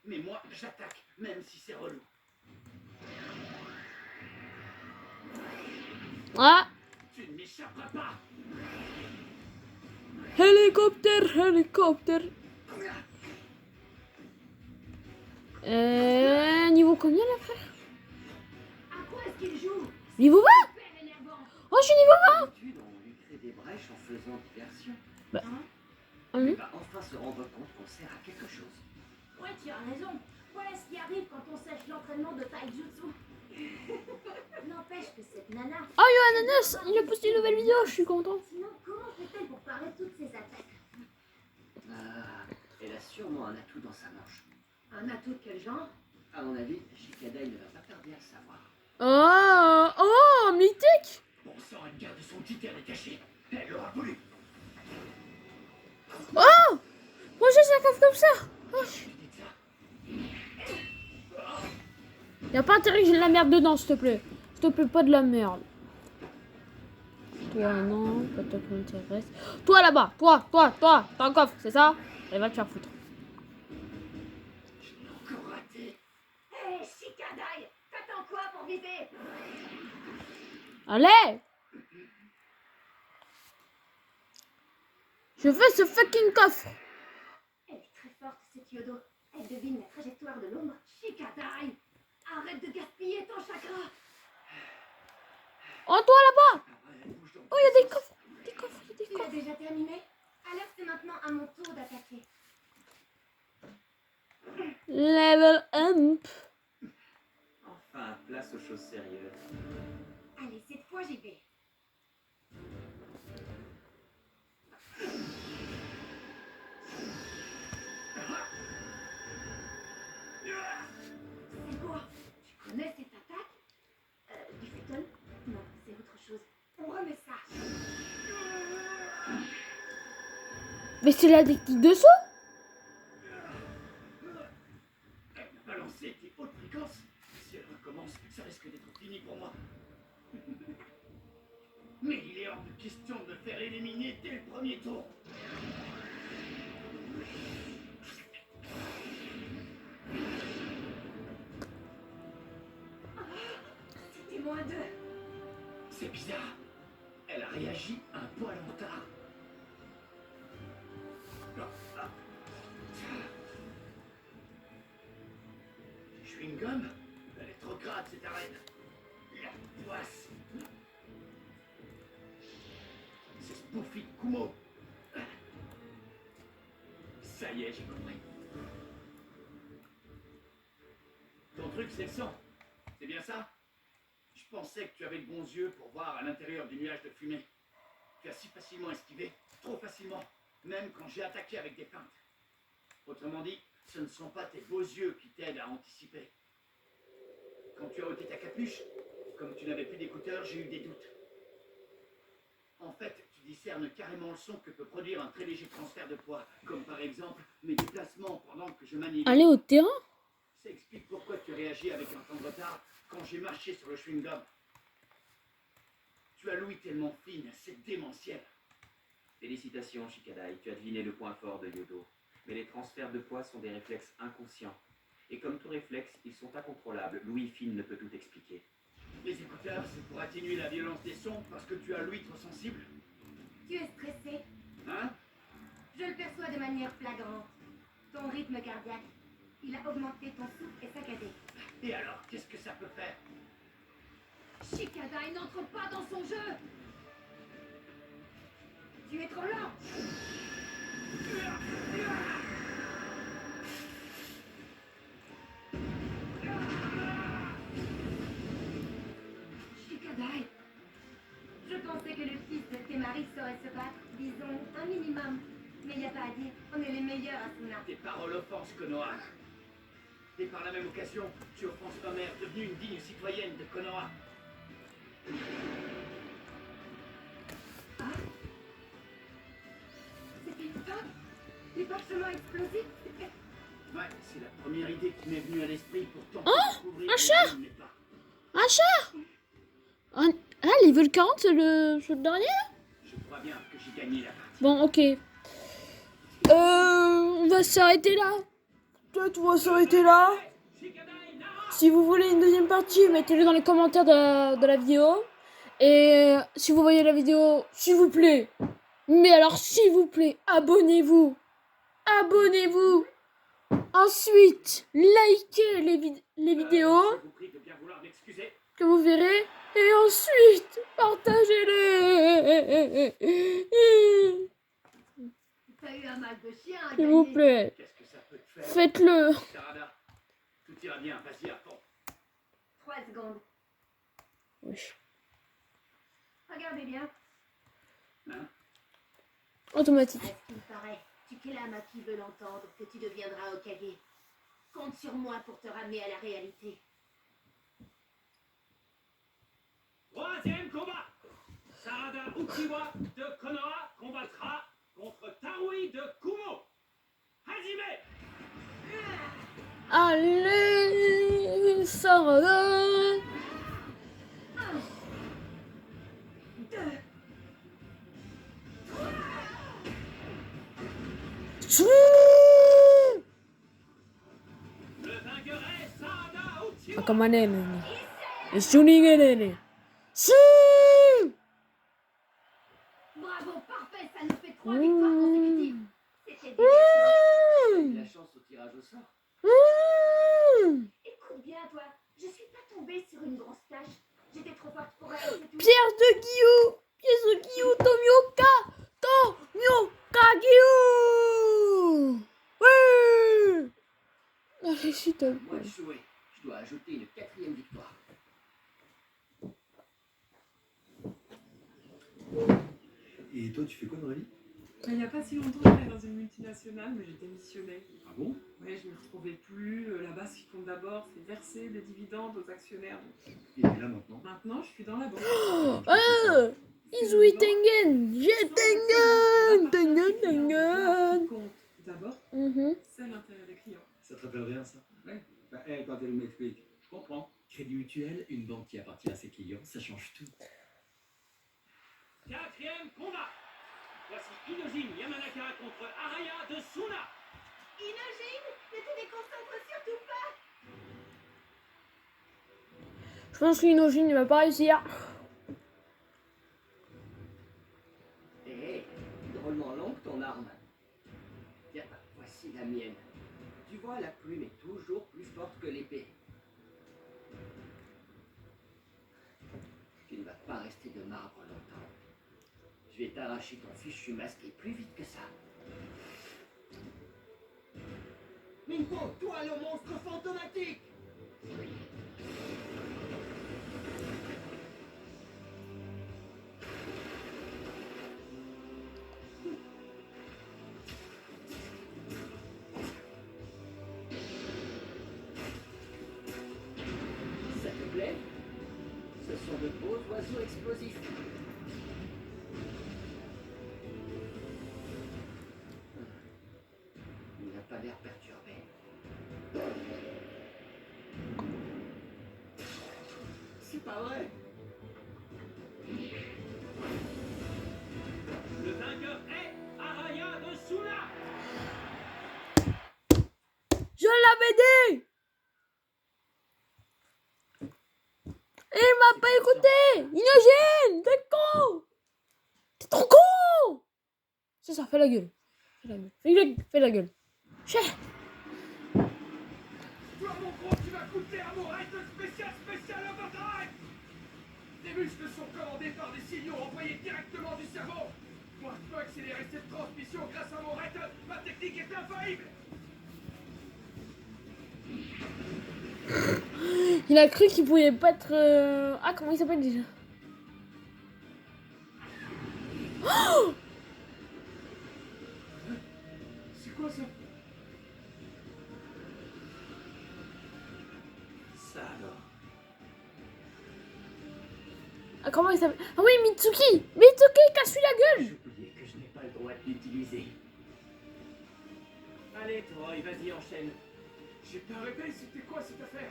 Mais moi, j'attaque, même si c'est relou. Ah! Tu ne m'échapperas pas! Hélicoptère, hélicoptère. Niveau combien là, frère? À quoi est-ce qu'il joue? Niveau 20? Super énervant. Oh, je suis niveau 20! D'habitude, on lui crée des brèches en faisant diversion. Ah oui? Il va enfin se rendre compte qu'on sert à quelque chose. Ouais, tu as raison. Voilà ce qui arrive quand on sèche l'entraînement de taijutsu. N'empêche que cette nana... Oh, yo, Ananas, il a posté une nouvelle vidéo, je suis content. Sinon, comment fait-elle pour parer toutes ces attaques? Ah, elle a sûrement un atout dans sa manche. Un atout de quel genre? À mon avis, Shikadai ne va pas tarder à le savoir. Oh, mythique! Bon sang, elle garde son petit air détaché. Elle l'aura voulu. Oh! Moi, je sais la comme ça. Oh. Y'a pas intérêt que j'ai de la merde dedans, s'il te plaît. S'il te plaît, pas de la merde. Toi, non, pas toi qui m'intéresse. Toi, là-bas, toi, t'as un coffre, c'est ça? Elle va te faire foutre. Je l'ai encore raté. Hé, Shikadai, t'attends quoi pour viser? Allez! Je veux ce fucking coffre. Elle est très forte, cette Yodo. Elle devine la trajectoire de l'ombre. Shikadai, arrête de gaspiller ton chakra. Oh, toi, là-bas! Bouge donc. Oh, il y a des coffres. Des coffres, il y a des Tu as coffres. déjà terminé? Alors c'est maintenant à mon tour d'attaquer. Level up. Enfin, place aux choses sérieuses. Allez, cette fois j'y vais. C'est quoi? Tu connais cette attaque? Du futon? Non, c'est autre chose. On remet ça. Mais c'est la technique de saut. Elle m'a balancé tes hautes fréquences. Si elle recommence, ça risque d'être fini pour moi. Mais il est hors de question de me faire éliminer dès le premier tour. C'était moins 2. C'est bizarre. Elle a réagi un poil en retard. Ah. Chewing-gum? Elle est trop crade, cette arène. La poisse. C'est Spoofy Kumo. Ça y est, j'ai compris. Ton truc, c'est le sang. C'est bien ça? Je pensais que tu avais de bons yeux pour voir à l'intérieur du nuage de fumée. Tu as si facilement esquivé, trop facilement, même quand j'ai attaqué avec des feintes. Autrement dit, ce ne sont pas tes beaux yeux qui t'aident à anticiper. Quand tu as ôté ta capuche, comme tu n'avais plus d'écouteurs, j'ai eu des doutes. En fait, tu discernes carrément le son que peut produire un très léger transfert de poids, comme par exemple mes déplacements pendant que je manie. Aller au terrain? Ça explique pourquoi tu réagis avec un temps de retard quand j'ai marché sur le chewing-gum. Tu as l'ouïe tellement fine, c'est démentiel. Félicitations, Shikadai, tu as deviné le point fort de Yodo. Mais les transferts de poids sont des réflexes inconscients. Et comme tout réflexe, ils sont incontrôlables. L'ouïe fine ne peut tout expliquer. Les écouteurs, c'est pour atténuer la violence des sons parce que tu as l'ouïe trop sensible. Tu es stressé. Hein? Je le perçois de manière flagrante. Ton rythme cardiaque, il a augmenté, ton souffle est saccadé. Et alors, qu'est-ce que ça peut faire? Shikadai n'entre pas dans son jeu. Tu es trop lent. Shikadai, je pensais que le fils de Temari saurait se battre, disons, un minimum. Mais y a pas à dire, on est les meilleurs à Suna. Tes paroles offensent Konoha. Et par la même occasion, tu offenses ma mère, devenue une digne citoyenne de Konoha. Ah, c'était une feinte. Les parchemins explosifs, c'était... Ouais, c'est la première idée qui m'est venue à l'esprit pour tenter de découvrir un chat! où il n'est pas. Un chat! Ah, level 40, c'est le dernier là? Je crois bien que j'ai gagné la partie. Bon, ok. On va s'arrêter là. Peut-être on va s'arrêter là. Si vous voulez une deuxième partie, mettez-le dans les commentaires de la vidéo. Et si vous voyez la vidéo, s'il vous plaît. Mais alors, s'il vous plaît, abonnez-vous. Abonnez-vous. Ensuite, likez les vidéos Je vous prie de bien vouloir m'excuser. que vous verrez. Et ensuite, partagez-les. T'as eu un mal de chien à S'il vous gagner. plaît. Qu'est-ce que ça peut te faire? Faites-le. Sarada, tout ira bien, vas-y à fond. 3 secondes. Oui. Regardez bien. Automatique. À ce qu'il paraît, Tukelama qui veut l'entendre que tu deviendras Hokage. Compte sur moi pour te ramener à la réalité. Troisième combat. Sarada Uchiwa de Konoha combattra contre Tarui de Kumo. Hajime. Allez, Sarada. 2, Tchou. Le vainqueur est Sarada Uchiwa. Kama nene. Ishuninge nene. Tchou. bravo, parfait, ça nous fait 3 victoires consécutives. C'était délicat. La chance au tirage au sort. Écoute bien, toi, je suis pas tombée sur une grosse tâche. J'étais trop forte pour elle, c'est tout. Pierre de Guillou. Pièce de Guillou. Tomioka. Tomioka Guillou. Ouais. Allez, s'il te Moi plaît. échoué. Je dois ajouter une 4e victoire. Et toi, tu fais quoi dans la vie? Il n'y a pas si longtemps, j'étais dans une multinationale, mais j'ai démissionné. Ah bon? Ouais, je ne me retrouvais plus. Là-bas, ce qui compte d'abord, c'est verser des dividendes aux actionnaires. Donc, Et là maintenant? maintenant, je suis dans la banque. Izui Tengen. J'ai Tengen. Tengen, Ce Tengen. qui compte d'abord, Mhm. c'est l'intérêt des clients. Ça te rappelle rien, ça? Ouais. Bah, quand elle m'explique, je comprends. Crédit Mutuel, une banque qui appartient à ses clients, ça change tout. 4e combat. Voici Inojin Yamanaka contre Araya de Suna. Inojin, ne te déconcentre surtout pas. Je pense qu'Inojin ne va pas réussir. c'est la mienne. Tu vois, la plume est toujours plus forte que l'épée. Tu ne vas pas rester de marbre longtemps. Je vais t'arracher ton fichu masqué plus vite que ça. Minko, toi le monstre fantomatique! Ça te plaît? Ce sont de beaux oiseaux explosifs. Il n'a pas l'air perturbé. C'est pas vrai. Le vainqueur est Araya de Sula. Je l'avais dit. Il m'a pas écouté. Inogène, t'es con. T'es trop con. C'est ça, fais la gueule. Fais la gueule. Chef. Toi, mon gros, tu vas coûter à mon raid spécial overdrive. Les muscles sont commandés par des signaux envoyés directement du cerveau. Moi, je peux accélérer cette transmission grâce à mon raid. Ma technique est infaillible. Il a cru qu'il pouvait pas être... Ah, comment il s'appelle déjà? Oh, C'est quoi ça? Ça alors. ah, comment il s'appelle? Ah oui, Mitsuki. Mitsuki, casse-lui la gueule. J'ai oublié que je n'ai pas le droit de l'utiliser. Allez, Troy, vas-y, enchaîne. J'ai pas arrêté, c'était quoi cette affaire?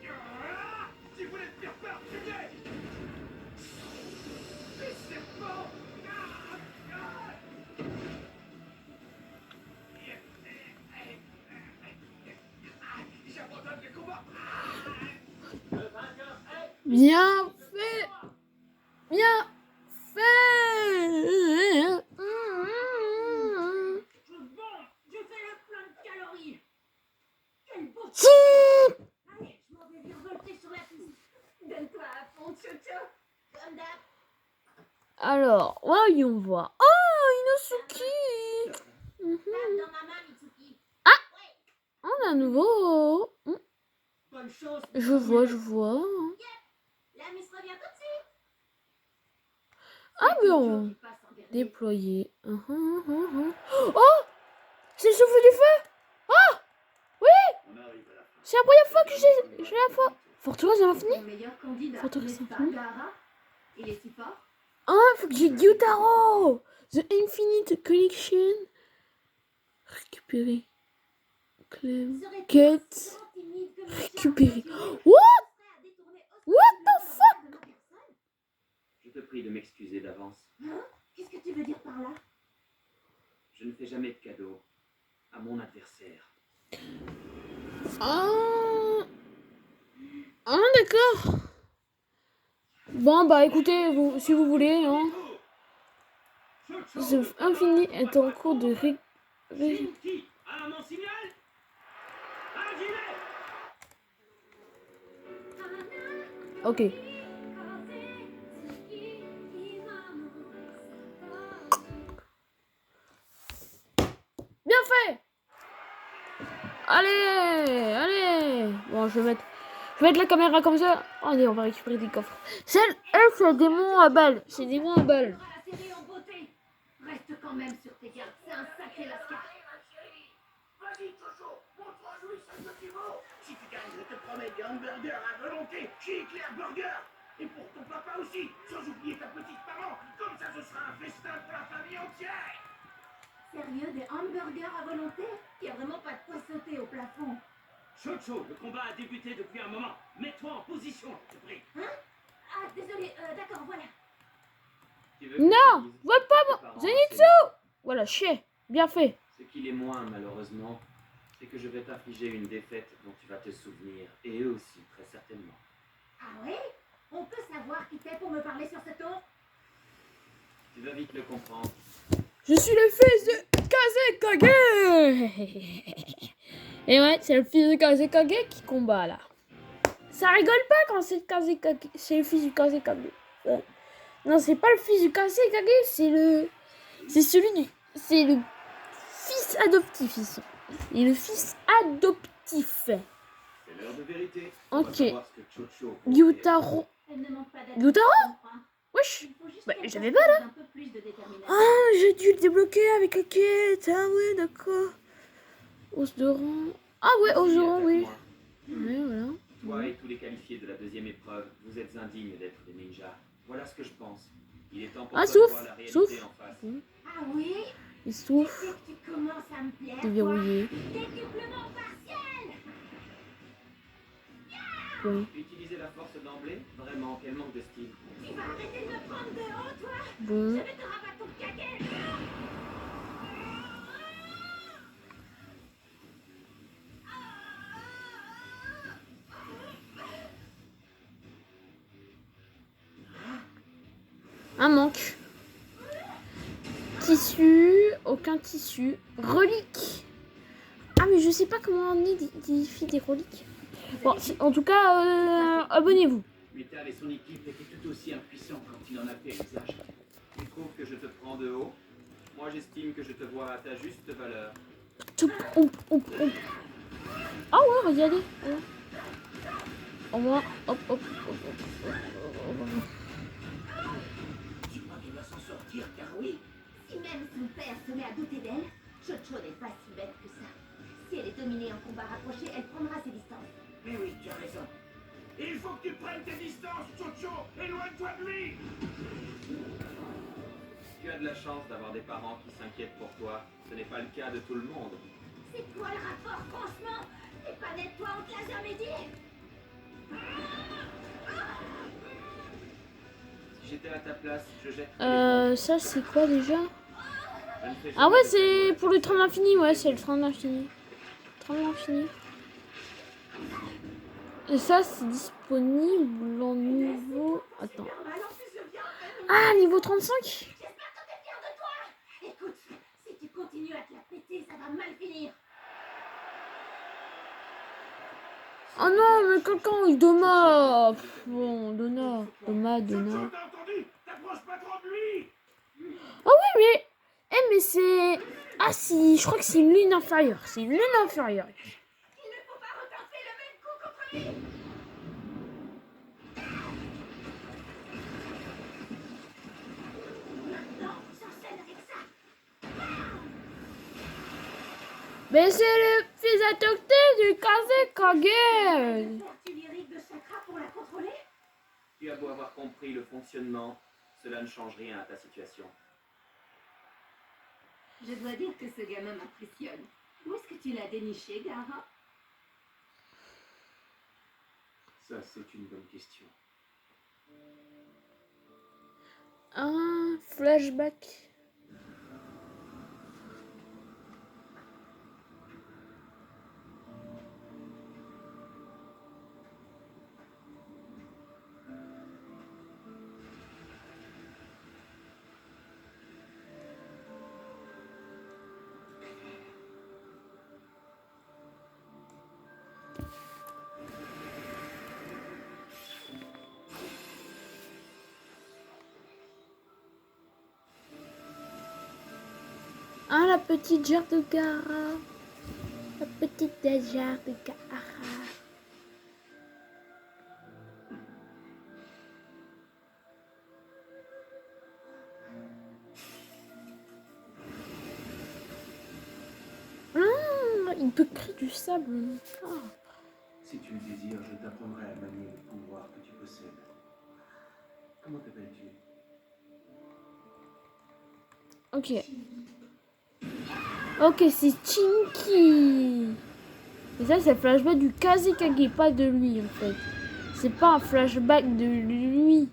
Ah, tu voulais te faire peur, tu l'es. Les serpents. J'abandonne le combat. Le vainqueur est... Bien fait. Bien fait. Bon, je fais le plein de calories. Quel beau... Chut. Allez, je m'en vais virevolter sur la piste. Donne-toi à fond, Chocho. Comme d'hab. Alors, voyons voir. Oh, Inosuke. Tape dans ma main, Mitsuki. On a un nouveau. Bonne chance. Je vois. La Miss revient tout de suite. Ah bon. Qui passe en dernier. Déployer. Oh, c'est le souffle du feu. Oh, oui. On arrive à la fin. C'est la première fois que j'ai la fois. Forteresse de l'infini. Ton meilleur candidat, Forteresse n'est-ce pas, infinie. Gaara? Il est si fort. Ah, faut que j'ai Gyutaro. The Infinite Collection. Récupérer. Clem. Serais-tu Quête. aussi timide que le chat Récupérer. qui What? prêt à détourner What the fuck? de ma personne? Je te prie de m'excuser d'avance. Hein? Qu'est-ce que tu veux dire par là? Je ne fais jamais de cadeaux à mon adversaire. Ah, d'accord. Bon, bah écoutez, si vous voulez, hein. The Infini est en cours de Shinki, à mon signal. Agilez. Ok. Bien fait. Allez. Bon, je vais mettre la caméra comme ça. Allez, on va récupérer des coffres. C'est des démons à balles. C'est des démons à balles. La série en beauté. Reste quand même sur tes gardes. C'est un sacré lascar. Vas-y, Chocho, montre-toi jouer ce petit mot. Si tu gagnes, je te promets des hamburgers à volonté chez Eclair Burger. Et pour ton papa aussi, sans oublier ta petite maman. Comme ça, ce sera un festin pour la famille entière. Sérieux, des hamburgers à volonté? Il n'y a vraiment pas de quoi sauter au plafond. Chocho, le combat a débuté depuis un moment. Mets-toi en position, je te prie. Hein? Ah, désolé, d'accord, voilà. Tu veux que Non, je te dise vois pas tes mon parents, Zenitsu. c'est- Voilà, chier. Bien fait. Ce qu'il est moins, malheureusement, c'est que je vais t'infliger une défaite dont tu vas te souvenir, et eux aussi, très certainement. Ah ouais? On peut savoir qui t'es pour me parler sur ce ton? Tu vas vite le comprendre. Je suis le fils de Kazekage. Et ouais, c'est le fils de Kazekage qui combat là. Ça rigole pas quand c'est le Kazekage. C'est le fils du Kazekage. Ouais. Non, c'est pas le fils du Kazekage, c'est le. C'est celui du. C'est le fils adoptif ici. Et le fils adoptif. C'est l'heure de vérité. Ok. Chocho... Gyutaro. Elle ne manque pas d'être. Gyutaro? je crois. Wesh. Il faut juste Bah, qu'elle j'avais fasse pas, là. un peu plus de détermination. Ah, j'ai dû le débloquer avec la quête. Ah ouais, d'accord. Hausse de rang. Ah ouais, hausse de rang, oui. Ouais, voilà. Toi et tous les qualifiés de la deuxième épreuve, vous êtes indignes d'être des ninjas. Voilà ce que je pense. Il est temps pour Ah, toi de souffle, voir la réalité souffle. en face. Ah oui? Il C'est souffle. que tu commences à me plaire. Déverrouillé. toi. Décuplement partiel! Bon. Utiliser la force d'emblée, vraiment, quel manque de style. Tu vas arrêter de me prendre de haut, toi? Bon. Je vais te rabattre ton caguet! Un manque. Tissu. Aucun tissu. Relique. Ah, mais je sais pas comment on édifie des reliques. Bon, en tout cas, abonnez-vous. Metal et son équipe étaient tout aussi impuissants quand il en a fait usage. Tu trouves que je te prends de haut? Moi, j'estime que je te vois à ta juste valeur. Ah ouais, on va y aller. Ouais. Au moins, hop, hop, hop, hop, hop. Tu crois qu'elle va s'en sortir, car oui. Si même son père se met à douter d'elle, Chocho n'est pas si bête que ça. Si elle est dominée en combat rapproché, elle prendra ses distances. Mais oui, tu as raison. Il faut que tu prennes tes distances, Chocho. Éloigne-toi de lui. Tu as de la chance d'avoir des parents qui s'inquiètent pour toi. Ce n'est pas le cas de tout le monde. C'est quoi le rapport, franchement? T'es pas net, toi, on te l'a jamais dit? Si j'étais à ta place, je jette. Ça c'est quoi déjà? Je ne fais Ah ouais, jamais de c'est peine. pour le train de l'infini, ouais, c'est le train de l'infini. Train de l'infini. Et ça c'est disponible en niveau... Attends. Ah, niveau 35? J'espère que t'es fier de toi! Écoute, si tu continues à te la péter, ça va mal finir. Oh non, mais quelqu'un, il Doma. Bon, Dona. Doma. Chocho, t'as entendu? T'approches pas trop de lui. Ah oui, mais... mais c'est... Ah si, je crois que c'est une lune inférieure. C'est une lune inférieure. Il ne faut pas retenter le même coup contre lui! Maintenant, j'enchaîne avec ça! Mais c'est le fils adopté du Kazekage. Portes-tu lyrique de chakra pour la contrôler? Tu as beau avoir compris le fonctionnement, cela ne change rien à ta situation. Je dois dire que ce gamin m'impressionne. Où est-ce que tu l'as déniché, Gara? Ça, c'est une bonne question. Un flashback. Ah, la petite jarre de Gara. La petite jarre de Gara. Il peut créer du sable. Ah. Si tu le désires, je t'apprendrai à manier le pouvoir que tu possèdes. Comment t'appelles-tu? Ok. Ok, c'est Chinky. Et ça, c'est le flashback du Kazekage, pas de lui en fait. C'est pas un flashback de lui.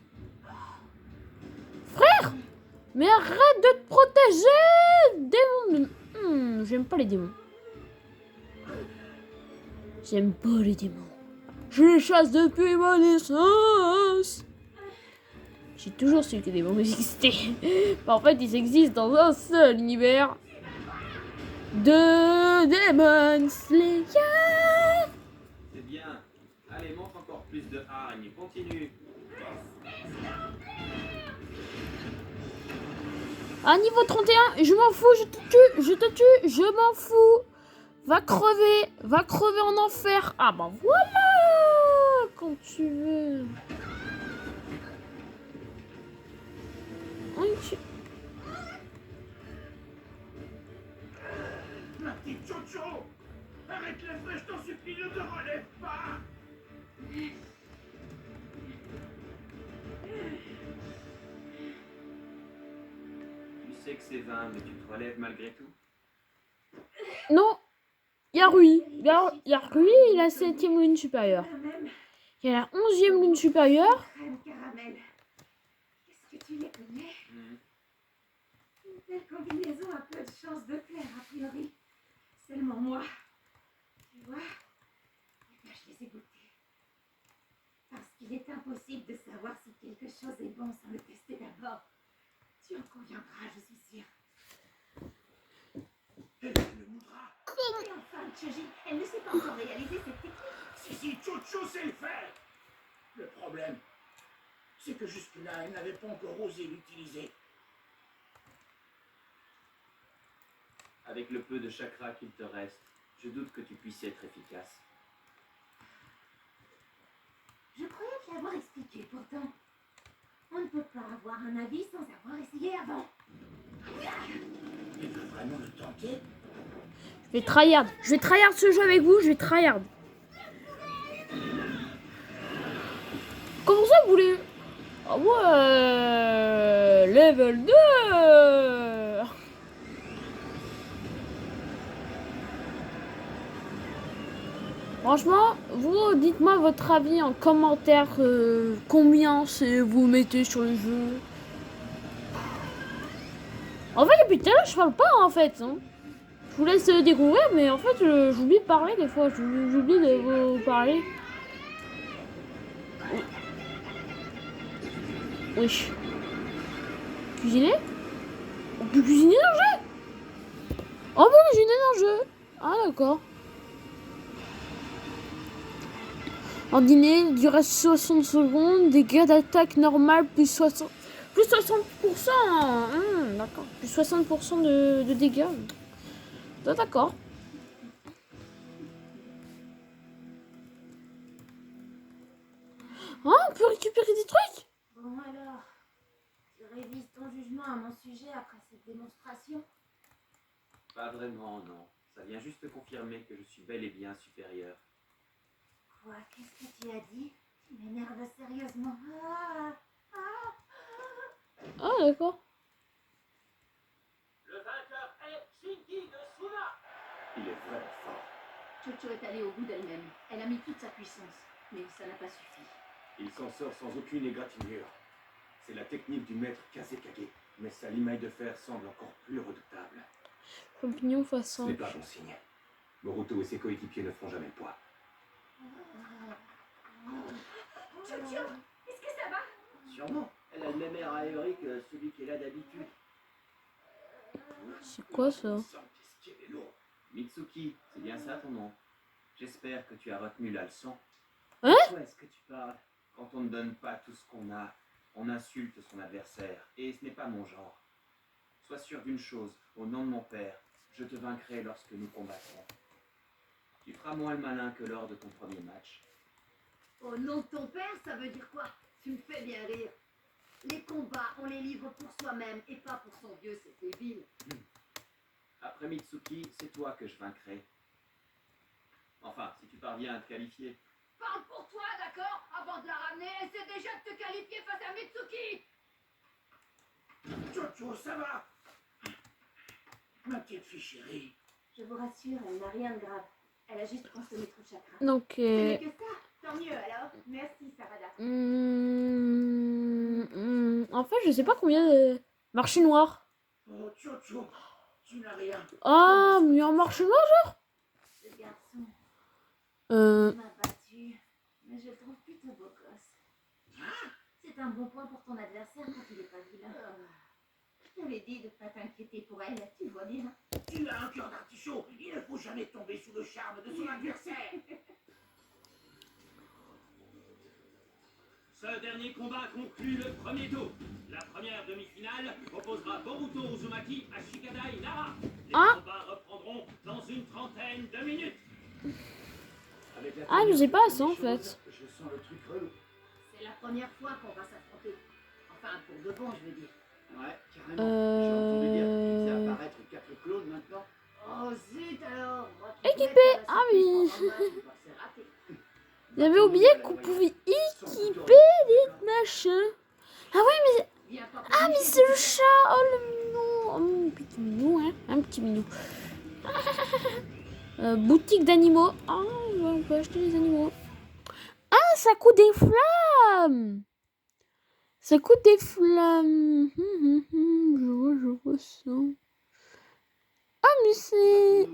Frère! Mais arrête de te protéger! Démon! J'aime pas les démons. J'aime pas les démons. Je les chasse depuis ma naissance. J'ai toujours su que les démons existaient. En fait, ils existent dans un seul univers. De Demon Slayer. C'est bien. Allez, montre encore plus de hargne. Continue. À niveau 31, je m'en fous, je te tue, je m'en fous. Va crever en enfer. Ah bah voilà, quand tu veux. Ok. Ma petite Chocho, arrête les frais, je t'en supplie, ne te relève pas. Tu sais que c'est vain, mais tu te relèves malgré tout. Non, il y a Rui. Il y a Rui, il a la 7e lune supérieure. Il y a la 11e lune supérieure. Crème caramel. Qu'est-ce que tu les connais? Une telle combinaison a peu de chances de plaire, a priori. Seulement moi. Tu vois? Eh bien, je les ai goûtés. Parce qu'il est impossible de savoir si quelque chose est bon sans le tester d'abord. Tu en conviendras, je suis sûre. Elle le moudra. Et enfin, Choji, elle ne sait pas encore réaliser cette technique. Si, Chocho sait le faire. Le problème, c'est que jusque-là, elle n'avait pas encore osé l'utiliser. Avec le peu de chakra qu'il te reste, je doute que tu puisses être efficace. Je croyais te l'avoir expliqué, pourtant. On ne peut pas avoir un avis sans avoir essayé avant. Elle veut vraiment le tenter. Je vais tryhard ce jeu avec vous, je vais tryhard. Comment ça vous voulez? Ah ouais, level 2. Franchement, vous dites-moi votre avis en commentaire, combien vous mettez sur le jeu. En fait, depuis tout à l'heure, je parle pas en fait. Hein. Je vous laisse découvrir, mais en fait, j'oublie de parler des fois. J'oublie de vous parler. Oui. Cuisiner? On peut cuisiner dans le jeu? On peut cuisiner dans le jeu. Ah d'accord. En dîner, durée 60 secondes, dégâts d'attaque normale plus 60%. Plus 60%. D'accord. Plus 60% de dégâts. D'accord. Ah, on peut récupérer des trucs? Bon alors, tu révises ton jugement à mon sujet après cette démonstration? Pas vraiment, non. Ça vient juste confirmer que je suis bel et bien supérieur. Quoi? Qu'est-ce que tu as dit? Tu m'énerves sérieusement. Ah, d'accord. Le vainqueur est Shinji de Suna. Il est vraiment fort. Chocho est allée au bout d'elle-même. Elle a mis toute sa puissance, mais ça n'a pas suffi. Il s'en sort sans aucune égratignure. C'est la technique du maître Kazekage, mais sa limaille de fer semble encore plus redoutable. Champignon Ce façon. n'est pas bon signe. Boruto et ses coéquipiers ne feront jamais le poids. Chocho, est-ce que ça va? Sûrement. Elle a le même air ahuri que celui qui est là d'habitude. C'est quoi ça? Qu'est-ce qu'il est lourd. Mitsuki, c'est bien ça ton nom. J'espère que tu as retenu la leçon. Hein? De quoi est-ce que tu parles? Quand on ne donne pas tout ce qu'on a, on insulte son adversaire. Et ce n'est pas mon genre. Sois sûr d'une chose, au nom de mon père, je te vaincrai lorsque nous combattrons. Tu feras moins le malin que lors de ton premier match. Au nom de ton père, ça veut dire quoi? Tu me fais bien rire. Les combats, on les livre pour soi-même et pas pour son vieux, c'est débile. Après Mitsuki, c'est toi que je vaincrai. Enfin, si tu parviens à te qualifier. Parle pour toi, d'accord? Avant de la ramener, essaie déjà de te qualifier face à Mitsuki. Chocho, ça va? Ma petite fille chérie. Je vous rassure, elle n'a rien de grave. Elle a juste consommé trop de chakra. Donc, Ce n'est que ça. Tant mieux alors. Merci, Sarada. en fait, je sais pas combien de marché noir. Oh, Chocho, tu n'as rien. Ah, mais un marché noir, genre? Ce garçon Euh, m'a battu, mais je le trouve plutôt beau gosse. C'est un bon point pour ton adversaire quand il est pas vilain. Je t'avais dit de pas t'inquiéter pour elle, tu vois bien. Tu as un cœur d'artichaut. Il ne faut jamais tomber sous le charme de son adversaire. Ce dernier combat conclut le premier tour. La première demi-finale opposera Boruto Uzumaki à Shikadai Nara. Les combats reprendront dans une trentaine de minutes. Ah, je sais pas ça en fait. Je sens le truc relou. C'est la première fois qu'on va s'affronter. Enfin, pour de bon, je veux dire. Ouais, carrément. J'ai entendu dire qu'il faisait apparaître 4 clones maintenant. Oh zut alors. Équipé. Ah oui. J'avais oublié qu'on pouvait équiper des machins. Ah ouais, mais... Ah, mais c'est le chat. Oh, le mignon. Oh, un petit minou, hein. Un petit minou. Boutique d'animaux. Ah, on peut acheter les animaux. Ah, ça coûte des flammes. Ça coûte des flammes. Je ressens. Ah, mais c'est...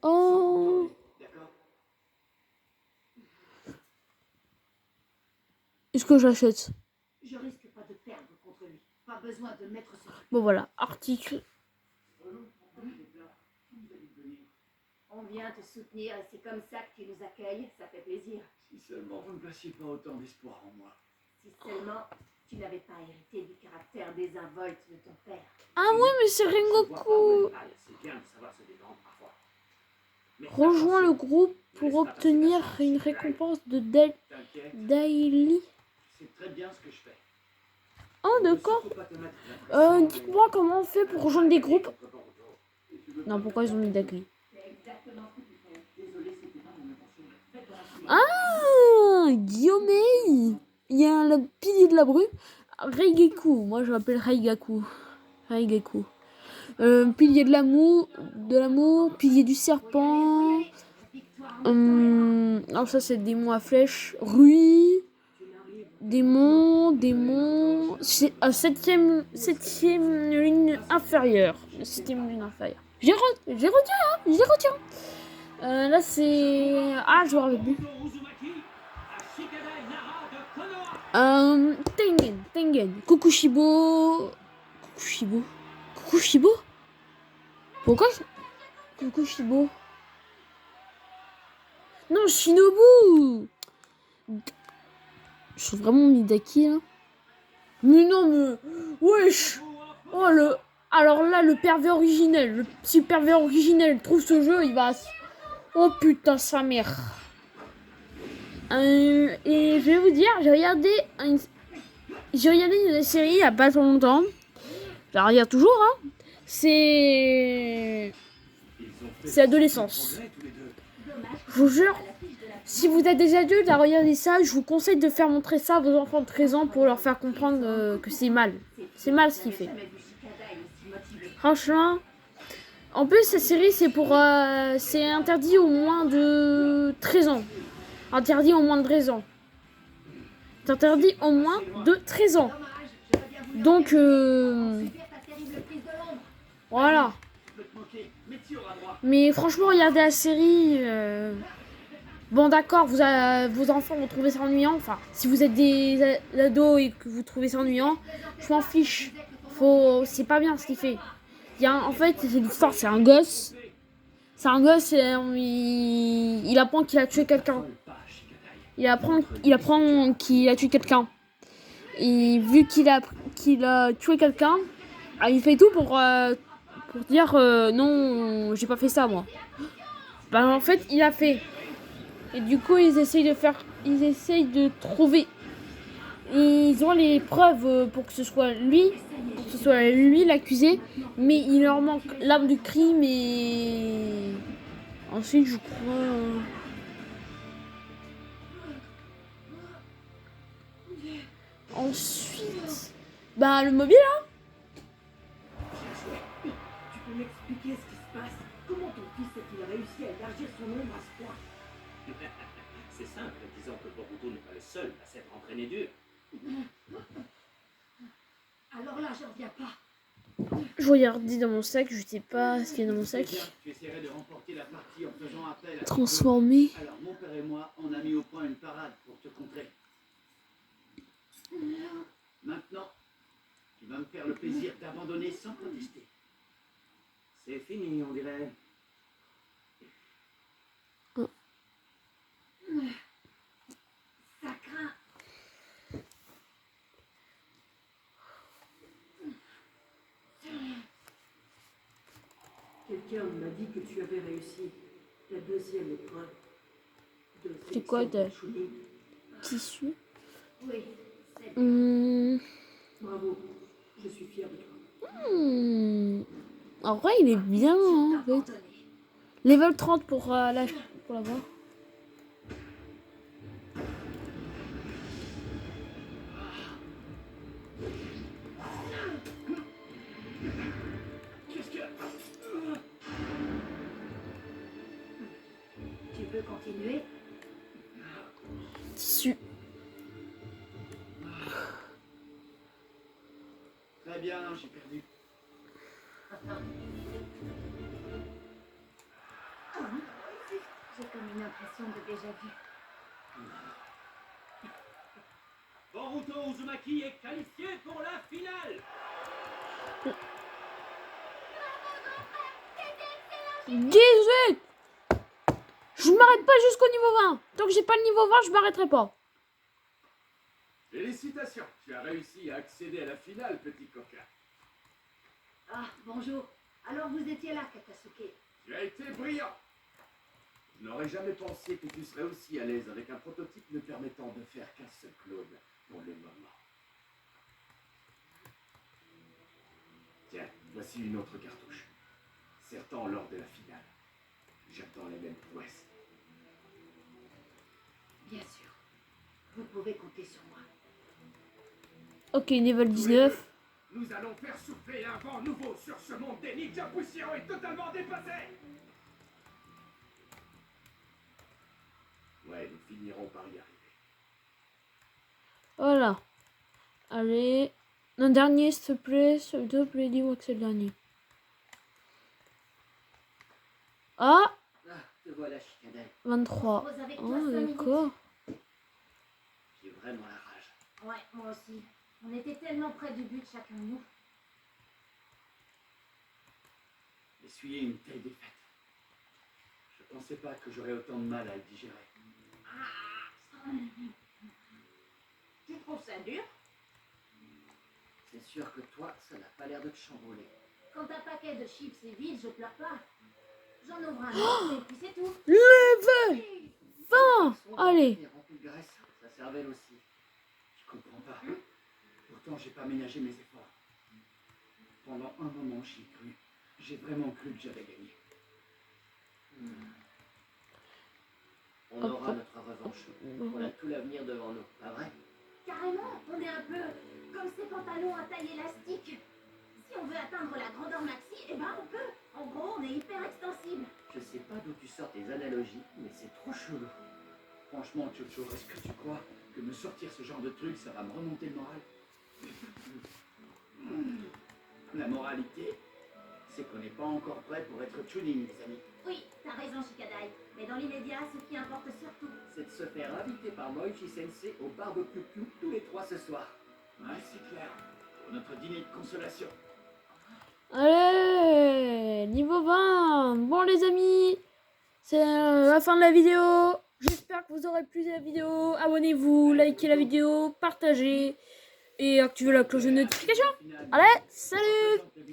Oh. Est-ce que j'achète? Je risque pas de perdre contre lui. Pas besoin de mettre sur... Bon voilà, article. On vient te soutenir et c'est comme ça que tu nous accueilles. Ça fait plaisir. Si seulement vous ne placiez pas autant d'espoir en moi. Si seulement tu n'avais pas hérité du caractère désinvolte de ton père. Ah ouais, mais c'est Rengoku. C'est bien de savoir se défendre parfois. Rejoins le groupe pour obtenir une récompense de Daily. C'est très bien ce que je fais. Oh d'accord. Dites-moi comment on fait pour rejoindre des groupes. Non, pourquoi ils ont mis Daily? Ah, Guillaume. Il y a le pilier de la brume. Reigaku, moi je l'appelle Reigaku. Reigaku. Pilier de l'amour, pilier du serpent. Alors ça c'est démon à flèche. Rui. Démon. C'est septième ligne inférieure. Septième ligne inférieure. J'ai retiens. Là c'est... Ah, je vois le but. Tengen. Kukushibo. Pourquoi Kukushibo? Non, Shinobu. Je suis vraiment Midaki là. Mais non, mais... Wesh. Oh le... Alors là, le pervers originel. Le petit pervers originel trouve ce jeu, il va... Oh putain, sa mère. Et je vais vous dire, j'ai regardé une série il n'y a pas trop longtemps. Je la regarde toujours, hein. C'est adolescence. Je vous jure, si vous êtes des adultes à regarder ça, je vous conseille de faire montrer ça à vos enfants de 13 ans pour leur faire comprendre que c'est mal. C'est mal ce qu'il fait. Franchement. En plus, cette série, c'est interdit au moins de 13 ans. Interdit au moins de 13 ans. C'est interdit au moins de 13 ans. Donc, voilà. Mais franchement, regardez la série. Bon, d'accord, vos enfants vont trouver ça ennuyant. Enfin, si vous êtes des ados et que vous trouvez ça ennuyant, je m'en fiche. C'est pas bien ce qu'il fait. En fait, c'est l'histoire, c'est un gosse. C'est un gosse, il apprend qu'il a tué quelqu'un. Il apprend qu'il a tué quelqu'un. Et vu qu'il a tué quelqu'un, il fait tout pour dire non, j'ai pas fait ça moi. En fait, il a fait. Et du coup, ils essayent de trouver. Ils ont les preuves pour que ce soit lui l'accusé, mais il leur manque l'arme du crime et ensuite je crois le mobile hein. Tu peux m'expliquer ce qui se passe? Comment ton fils a-t-il réussi à élargir son ombre à ce point? C'est simple, disons que Boruto n'est pas le seul à s'être entraîné dur. Alors là, j'en reviens pas. Je regardais dans mon sac, je sais pas ce qu'il y a dans mon sac. Tu essaierais de remporter la partie en faisant appel à... Transformé. Alors, mon père et moi, on a mis au point une parade pour te contrer. Maintenant, tu vas me faire le plaisir d'abandonner sans protester. C'est fini, on dirait. Ça craint. Quelqu'un m'a dit que tu avais réussi la deuxième épreuve de C'est quoi sélection de pour Chunin. tissu? Oui, c'est Bravo, je suis fier de toi. En vrai, il est bien, hein, en fait. Level 30 pour l'avoir. Qu'est-ce que... Tu peux continuer? Tissu. Très bien, j'ai perdu. J'ai comme une impression de déjà vu. Boruto Uzumaki est qualifié pour la finale. 18. Je m'arrête pas jusqu'au niveau 20. Tant que j'ai pas le niveau 20, je m'arrêterai pas. Félicitations, tu as réussi à accéder à la finale, petit coquin. Ah, bonjour. Alors vous étiez là, Katasuke. Tu as été brillant. Je n'aurais jamais pensé que tu serais aussi à l'aise avec un prototype ne permettant de faire qu'un seul clone pour le moment. Tiens, voici une autre cartouche. Sertant lors de la finale. J'attends les mêmes prouesses. Bien sûr. Vous pouvez compter sur moi. Ok, niveau 19. Nous allons faire souffler un vent nouveau sur ce monde des ninjas poussiéreux et totalement dépassé. Ouais, nous finirons par y arriver. Voilà. Allez. Un dernier, s'il te plaît, dis-moi que c'est le dernier. Ah, Ah, te voilà, Shikadai. 23. Pose avec toi Oh, 5 minutes. d'accord. J'ai vraiment la rage. Ouais, moi aussi. On était tellement près du but, chacun de nous. Essuyer une telle défaite. Je pensais pas que j'aurais autant de mal à le digérer. Tu trouves ça dur? C'est sûr que toi, ça n'a pas l'air de te chambouler. Quand un paquet de chips est vide, je pleure pas. J'en ouvre un autre et puis c'est tout. Level 20. Allez. Et rempli de graisse, sa cervelle aussi. Je comprends pas. Pourtant, j'ai pas ménagé mes efforts. Pendant un moment, j'y ai cru. J'ai vraiment cru que j'avais gagné. On aura notre revanche. On a tout l'avenir devant nous, pas vrai? Carrément, on est un peu comme ces pantalons à taille élastique. Si on veut atteindre la grandeur maxi, eh ben on peut. En gros, on est hyper extensible. Je sais pas d'où tu sors tes analogies, mais c'est trop chelou. Franchement, Chocho, est-ce que tu crois que me sortir ce genre de truc, ça va me remonter le moral? La moralité, c'est qu'on n'est pas encore prêt pour être Chunin, les amis. Oui, t'as raison, Shikadai. Mais dans l'immédiat, ce qui importe surtout, C'est de se faire inviter par Moichi Sensei au barbecue tous les 3 ce soir. Ouais, c'est clair. Pour notre dîner de consolation. Allez, niveau 20. Bon les amis, c'est la fin de la vidéo. J'espère que vous aurez plu la vidéo. Abonnez-vous, likez la vidéo, partagez et activez la cloche de notification. Allez, salut!